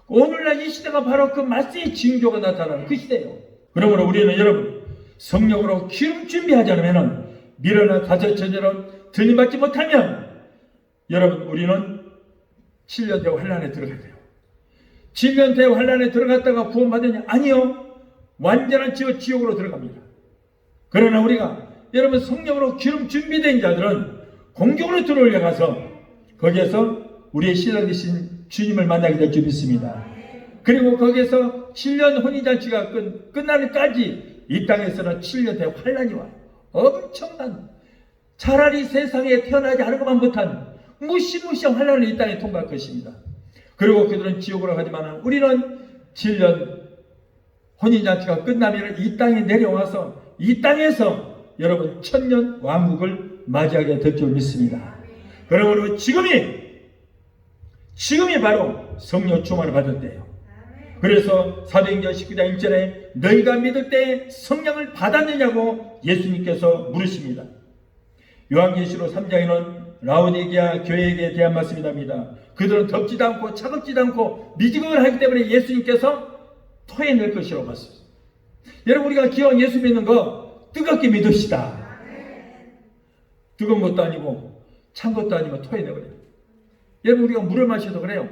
오늘날 이 시대가 바로 그 말세의 징조가 나타나는 그 시대예요. 그러므로 우리는 여러분 성령으로 기름 준비하지 않으면 미련한 다섯처럼 들림받지 못하면 여러분 우리는 7년 대 환란에 들어가야 돼요. 7년 대 환란에 들어갔다가 구원받으냐? 아니요. 완전한 지옥으로 들어갑니다. 그러나 우리가 여러분 성령으로 기름 준비된 자들은 공중으로 들어올려가서 거기에서 우리의 신랑 되신 주님을 만나게 될 줄 믿습니다. 그리고 거기에서 7년 혼인잔치가 끝나는까지 이 땅에서는 7년 대 환란이 와요. 엄청난 차라리 세상에 태어나지 않은 것만 못한 무시무시한 환란을 이 땅에 통과할 것입니다. 그리고 그들은 지옥으로 가지만 우리는 7년 혼인잔치가 끝나면 이 땅에 내려와서 이 땅에서 여러분 천년 왕국을 맞이하게 될 줄 믿습니다. 그러므로 지금이 바로 성령 충만을 받을 때예요. 그래서 사도행전 19장 1절에 너희가 믿을 때 성령을 받았느냐고 예수님께서 물으십니다. 요한계시록 3장에는 라오디게아 교회에 대한 말씀이 납니다. 그들은 덥지도 않고 차갑지도 않고 미지근하기 때문에 예수님께서 토해낼 것이라고 봤어요. 여러분 우리가 기왕 예수 믿는 거 뜨겁게 믿읍시다. 뜨거운 것도 아니고 찬 것도 아니고 토해내버려요. 여러분 우리가 물을 마셔도 그래요.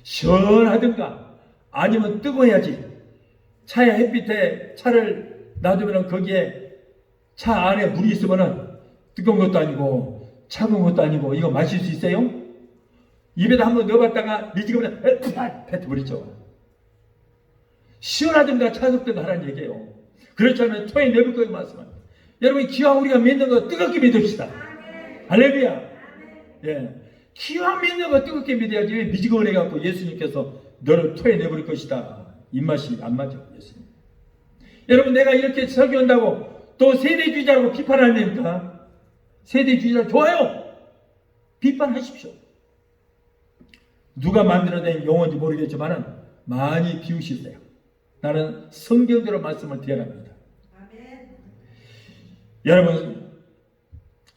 시원하든가 아니면 뜨거워야지. 차에 햇빛에 차를 놔두면 거기에 차 안에 물이 있으면 뜨거운 것도 아니고 차가운 것도 아니고 이거 마실 수 있어요? 입에다 한번 넣어봤다가 미지근하면 뱉어버리죠. 시원하든가 차갑든가 하라는 얘기예요. 그렇지 않으면 토해 내볼 거예요 말씀은. 여러분 기왕 우리가 믿는 거 뜨겁게 믿읍시다. 할렐루야. 예. 기왕 믿는 거 뜨겁게 믿어야지. 왜 미지근해갖고 예수님께서 너를 토해 내버릴 것이다. 입맛이 안 맞아 예수님. 여러분 내가 이렇게 설교한다고 또 세대주의자라고 비판하니까 세대주의자 좋아요. 비판하십시오. 누가 만들어낸 용어인지 모르겠지만 많이 비우시세요. 나는 성경대로 말씀을 드려갑니다. 여러분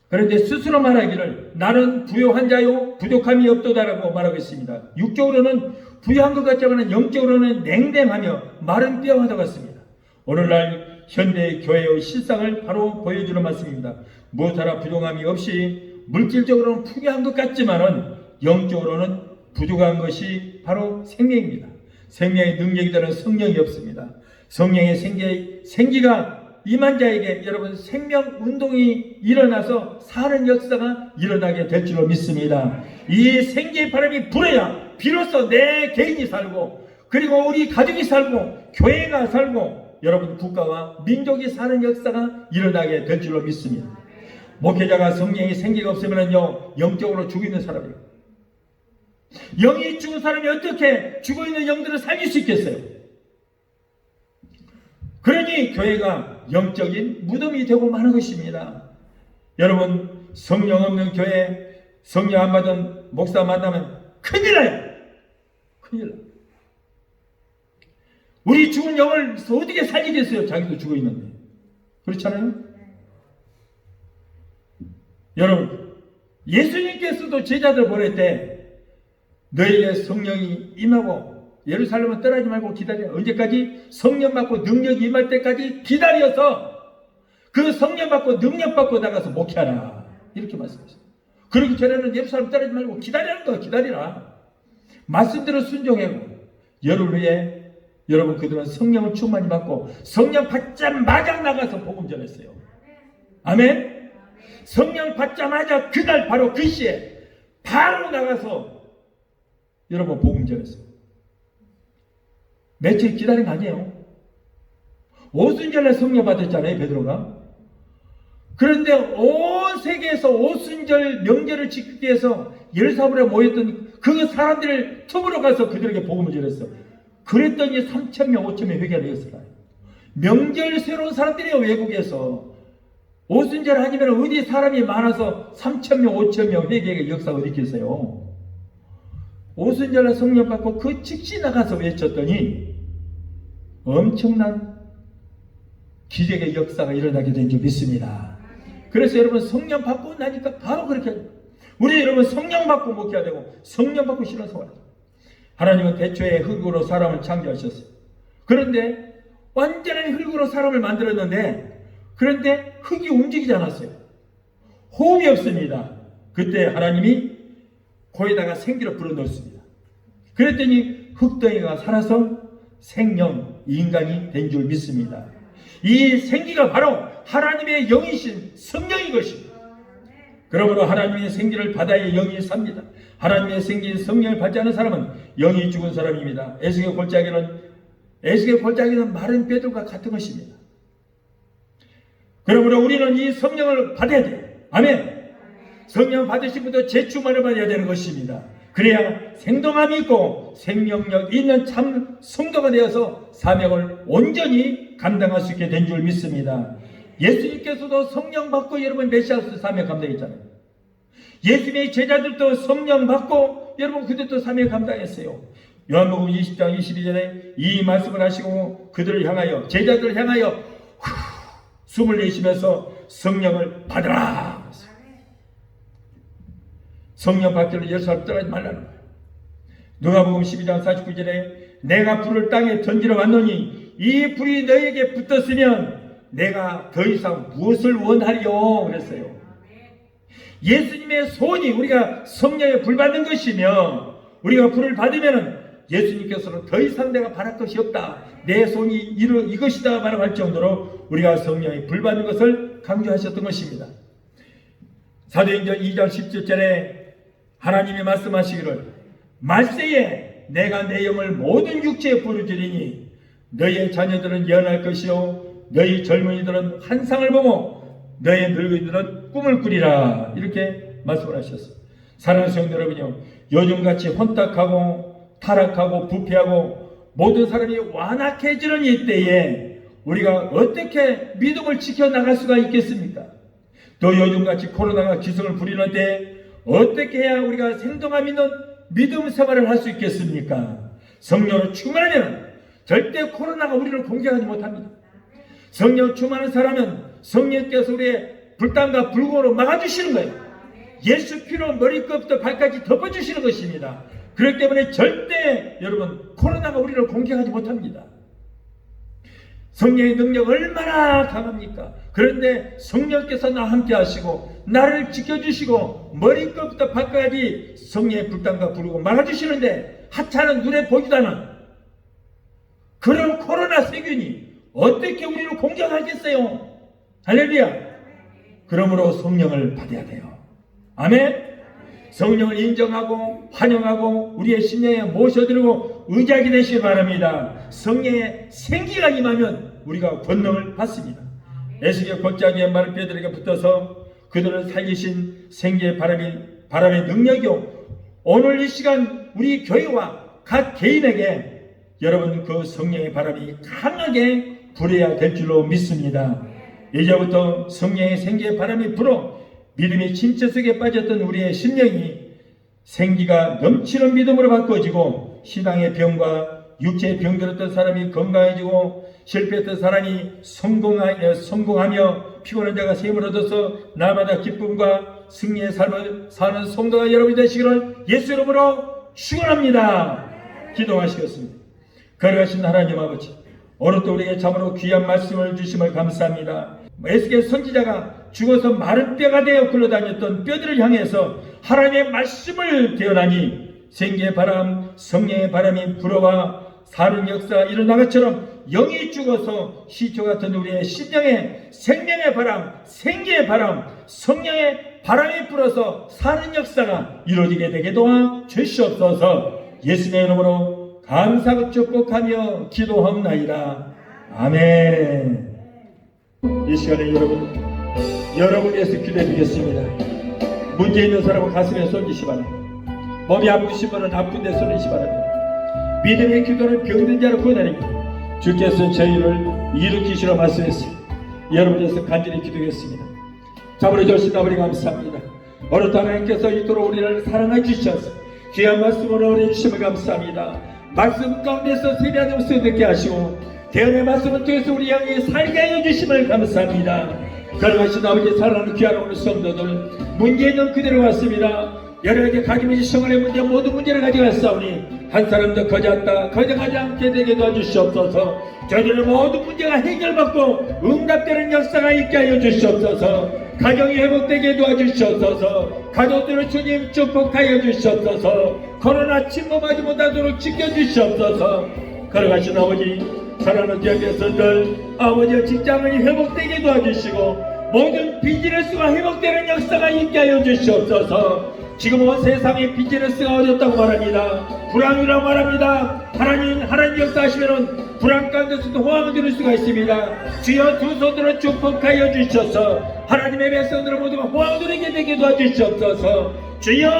그런데 스스로 말하기를 나는 부요한 자요 부족함이 없도다라고 말하고 있습니다. 육적으로는 부유한 것 같지만 영적으로는 냉랭하며 마른 뼈와 같습니다. 오늘날 현대의 교회의 실상을 바로 보여주는 말씀입니다. 무엇 하나 부족함이 없이 물질적으로는 풍요한 것 같지만 영적으로는 부족한 것이 바로 생명입니다. 생명의 능력이 되는 성령이 없습니다. 성령의 생기가 임한 자에게 여러분 생명 운동이 일어나서 사는 역사가 일어나게 될 줄로 믿습니다. 이 생기의 바람이 불어야 비로소 내 개인이 살고 그리고 우리 가족이 살고 교회가 살고 여러분 국가와 민족이 사는 역사가 일어나게 될 줄로 믿습니다. 목회자가 성령의 생기가 없으면요 영적으로 죽어 있는 사람이에요. 영이 죽은 사람이 어떻게 죽어 있는 영들을 살릴 수 있겠어요? 그러니 교회가 영적인 무덤이 되고 마는 것입니다. 여러분 성령 없는 교회 성령 안 받은 목사 만나면 큰일 나요. 큰일 나요. 우리 죽은 영을 어떻게 살리겠어요? 자기도 죽어 있는데. 그렇잖아요? 여러분 예수님께서도 제자들 보낼 때 너희의 성령이 임하고 예루살렘은 떠나지 말고 기다려. 언제까지? 성령 받고 능력이 임할 때까지 기다려서 그 성령 받고 능력 받고 나가서 목회하라. 이렇게 말씀하셨어요. 그러기 전에는 예루살렘 떠나지 말고 기다리는 거 기다리라. 말씀대로 순종하고 열흘 후에 여러분 그들은 성령을 충만히 받고 성령 받자마자 나가서 복음 전했어요. 아멘. 성령 받자마자 그날 바로 그 시에 바로 나가서 여러분 복음 전했어요. 며칠 기다린 거 아니에요. 오순절에 성령 받았잖아요 베드로가. 그런데 온 세계에서 오순절 명절을 지키기 위해서 예루살렘에 모였던 그 사람들을 틈으로 가서 그들에게 복음을 전했어. 그랬더니 3,000명 5,000명 회개를 했어요. 명절 새로운 사람들이에요. 외국에서 오순절 아니면 어디 사람이 많아서 3,000명 5,000명 회개의 역사가 어디 있겠어요. 오순절날 성령 받고 그 즉시 나가서 외쳤더니 엄청난 기적의 역사가 일어나게 된 줄 믿습니다. 그래서 여러분 성령 받고 나니까 바로 그렇게 우리 여러분 성령 받고 목회해야 되고 성령 받고 신앙생활 해야 돼요. 하나님은 태초에 흙으로 사람을 창조하셨어요. 그런데 완전한 흙으로 사람을 만들었는데 그런데 흙이 움직이지 않았어요. 호흡이 없습니다. 그때 하나님이 거기다가 생기를 불어넣었습니다. 그랬더니 흙덩이가 살아서 생명, 인간이 된 줄 믿습니다. 이 생기가 바로 하나님의 영이신 성령인 것입니다. 그러므로 하나님의 생기를 받아야 영이 삽니다. 하나님의 생기인 성령을 받지 않은 사람은 영이 죽은 사람입니다. 에스겔 골짜기는 마른 뼈들과 같은 것입니다. 그러므로 우리는 이 성령을 받아야 돼요. 아멘. 성령 받으신 분도 재충만을 받아야 되는 것입니다. 그래야 생동함이 있고 생명력 있는 참 성도가 되어서 사명을 온전히 감당할 수 있게 된 줄 믿습니다. 예수님께서도 성령 받고 여러분 메시아로서 사명 감당했잖아요. 예수님의 제자들도 성령 받고 여러분 그들도 사명 감당했어요. 요한복음 20장 22절에 이 말씀을 하시고 그들을 향하여 제자들을 향하여 숨을 내쉬면서 성령을 받으라. 성령 받기를 예루살렘 떠나지 말라는 거예요. 누가복음 12장 49절에 내가 불을 땅에 던지러 왔노니 이 불이 너에게 붙었으면 내가 더 이상 무엇을 원하리요 그랬어요. 예수님의 소원이 우리가 성령에 불 받는 것이며 우리가 불을 받으면 예수님께서는 더 이상 내가 바랄 것이 없다. 내 소원이 이것이다 말할 정도로 우리가 성령에 불 받는 것을 강조하셨던 것입니다. 사도행전 2장 17절에 하나님이 말씀하시기를 말세에 내가 내 영을 모든 육체에 부어주리니 너희의 자녀들은 예언할 것이요 너희 젊은이들은 환상을 보고 너희 늙은이들은 꿈을 꾸리라 이렇게 말씀을 하셨어요. 사랑하는 성도 여러분요, 요즘같이 혼탁하고 타락하고 부패하고 모든 사람이 완악해지는 이때에 우리가 어떻게 믿음을 지켜나갈 수가 있겠습니까? 또 요즘같이 코로나가 기승을 부리는 때 어떻게 해야 우리가 생동감 있는 믿음 생활을 할 수 있겠습니까? 성령으로 충만하면 절대 코로나가 우리를 공격하지 못합니다. 성령 충만한 사람은 성령께서 우리의 불땀과 불공으로 막아주시는 거예요. 예수 피로 머리끝부터 발까지 덮어주시는 것입니다. 그렇기 때문에 절대 여러분 코로나가 우리를 공격하지 못합니다. 성령의 능력 얼마나 강합니까? 그런데 성령께서 나와 함께 하시고 나를 지켜주시고 머리끝부터 발까지 성령의 불땀과 불고 막아주시는데 하찮은 눈에 보이지도 않은 그런 코로나 세균이 어떻게 우리를 공격하겠어요? 할렐루야. 그러므로 성령을 받아야 돼요. 아멘. 성령을 인정하고 환영하고 우리의 심령에 모셔드리고 의지하게 되시기 바랍니다. 성령의 생기가 임하면 우리가 권능을 받습니다. 에스겔 골짜기에 마른 뼈들에게 붙어서 그들을 살리신 생기의 바람의 능력이요 오늘 이 시간 우리 교회와 각 개인에게 여러분 그 성령의 바람이 강하게 불어야 될 줄로 믿습니다. 이제부터 성령의 생기의 바람이 불어 믿음이 침체 속에 빠졌던 우리의 심령이 생기가 넘치는 믿음으로 바꿔지고 신앙의 병과 육체의 병들었던 사람이 건강해지고 실패했던 사람이 성공하며 피곤한 자가 셈을 얻어서 날마다 기쁨과 승리의 삶을 사는 성도가 여러분이 되시기를 예수 이름으로 축원합니다. 기도하시겠습니다. 거룩하신 하나님 아버지, 오늘도 우리에게 참으로 귀한 말씀을 주심을 감사합니다. 에스겔 선지자가 죽어서 마른 뼈가 되어 굴러다녔던 뼈들을 향해서 하나님의 말씀을 대언하니 생기의 바람, 성령의 바람이 불어와 사는 역사가 일어난 것처럼 영이 죽어서 시초 같은 우리의 심령에 생명의 바람, 생기의 바람, 성령의 바람이 불어서 사는 역사가 이루어지게 되게 도와 주시옵소서. 예수님의 이름으로 감사하고 축복하며 기도하옵나이다. 아멘. 이 시간에 여러분 위해서 기도해 드리겠습니다. 문제 있는 사람은 가슴에 손지시 바랍니다. 몸이 아프신 분은 아픈 데 손이시 바랍니다. 믿음의 기도는 병든 자를 구원하리니 주께서 저희를 일으키시라 말씀했습니다. 여러분께서 간절히 기도했습니다. 자부를 주신 아버지 감사합니다. 오늘 하나님께서 이토록 우리를 사랑해 주셔서 귀한 말씀으로 은혜 주심을 감사합니다. 말씀 가운데서 세배하는 음성 듣게 하시고 대언의 말씀을 통해서 우리 향해 살게 하여 주심을 감사합니다. 걸어가신 아버지 사랑하는 귀한 오늘 성도들 문제 있는 그대로 왔습니다. 여러 가지 가지고 있는 생활의 문제 모든 문제를 가지고 왔사오니 한 사람도 거저가지 않게 되게 도와주시옵소서. 저들의 모든 문제가 해결받고 응답되는 역사가 있게 하여 주시옵소서. 가정이 회복되게 도와주시옵소서. 가족들을 주님 축복하여 주시옵소서. 코로나 침범하지 못하도록 지켜주시옵소서. 걸어가신 아버지 사랑하는 교회에서들 아버지의 직장을 회복되게 도와주시고 모든 비즈니스가 회복되는 역사가 있게 하여 주시옵소서. 지금 온 세상에 비즈니스가 어렵다고 말합니다. 불황이라고 말합니다. 하나님 역사하시면 불황 가운데서도 호황을 누릴 수가 있습니다. 주여 두 손으로 축복하여 주셔서 하나님의 백성들을 모두가 호황을 누리게 되게 도와주시옵소서. 주여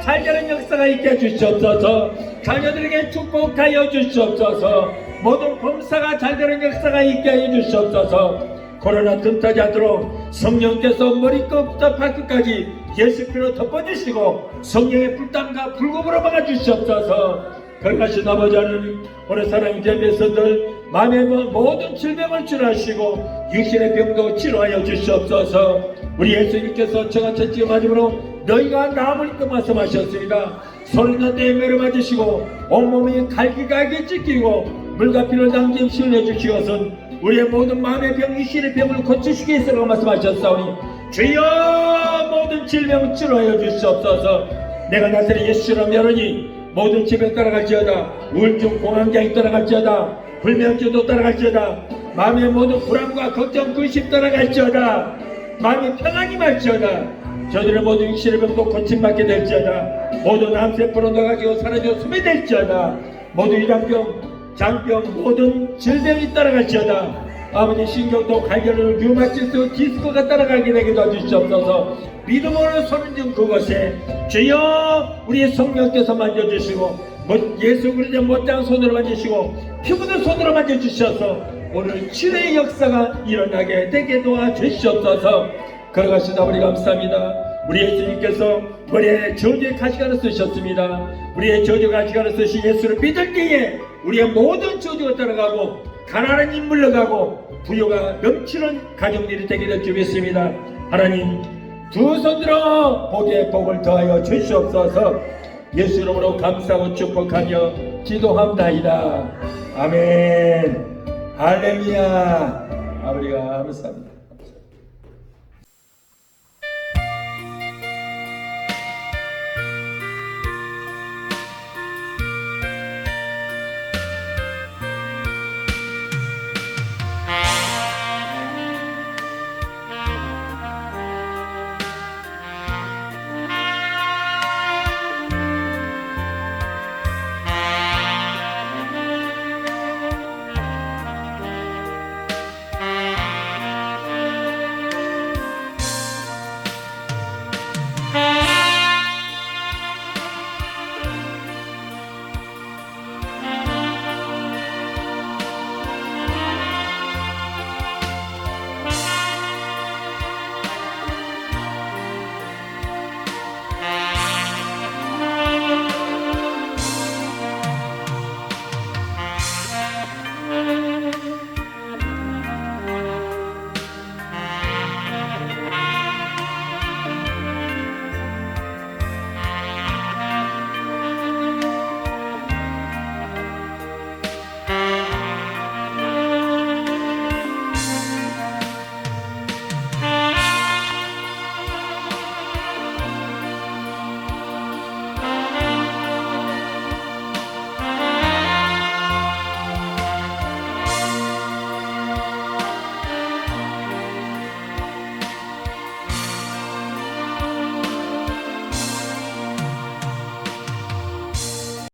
잘되는 역사가 있게 해주시옵소서. 자녀들에게 축복하여 주시옵소서. 모든 범사가 잘되는 역사가 있게 하여 주시옵소서. 코로나 틈타지 않도록 성령께서 머리끝부터 발끝까지 예수피로 덮어주시고 성령의 불땀과 불금으로 막아주시옵소서. 걸어가신 아버지 하나님 오늘 사랑의 대배서들 마음의 모든 질병을 치료하시고 육신의 병도 치료하여 주시옵소서. 우리 예수님께서 저가 첫째 마지막으로 너희가 나음을 입고 말씀하셨습니다. 소리난 데에 매를 맞으시고 온몸이 갈기갈기 찢기고 물과 피를 당김 실내주시고선 우리의 모든 마음의 병, 육신의 병을 고치시기 위해서라고 말씀하셨사오니 주여 모든 질병을 치료하여 주시옵소서. 내가 나사렛 예수로 멸하니 모든 질병 따라갈지어다. 우울증 공황장애 따라갈지어다. 불면증도 따라갈지어다. 마음의 모든 불안과 걱정 근심 따라갈지어다. 마음의 평안이 말지어다. 저들의 모든 육신의 병도 고침받게 될지어다. 모든 암세포로 녹아지고 사라지고 소멸될지어다. 모든 위장병 장병 모든 질병이 따라갈지어다. 아버지 신경도 갈결을 류마티스 디스크가 따라가게 되게 도와주시옵소서. 믿음으로 서는 중 그것에 주여 우리 성령께서 만져주시고 예수 그리스도의 못다한 손으로 만지시고 피 묻은 손으로 만져주셔서 오늘 치료의 역사가 일어나게 되게 도와주시옵소서. 걸어가신 아버지 감사합니다. 우리 예수님께서 머리에 저주의 가시관을 쓰셨습니다. 우리의 저주 가시관을 쓰신 예수를 믿을 때에 우리의 모든 저주가 따라가고 가난한 인 물러가고 부요가 넘치는 가정들이 되게 될 줄 믿습니다. 하나님 두 손으로 복의 복을 더하여 주시옵소서. 예수 이름으로 감사하고 축복하며 기도합나이다. 아멘. 할렐루야. 아버지가 감사합니다.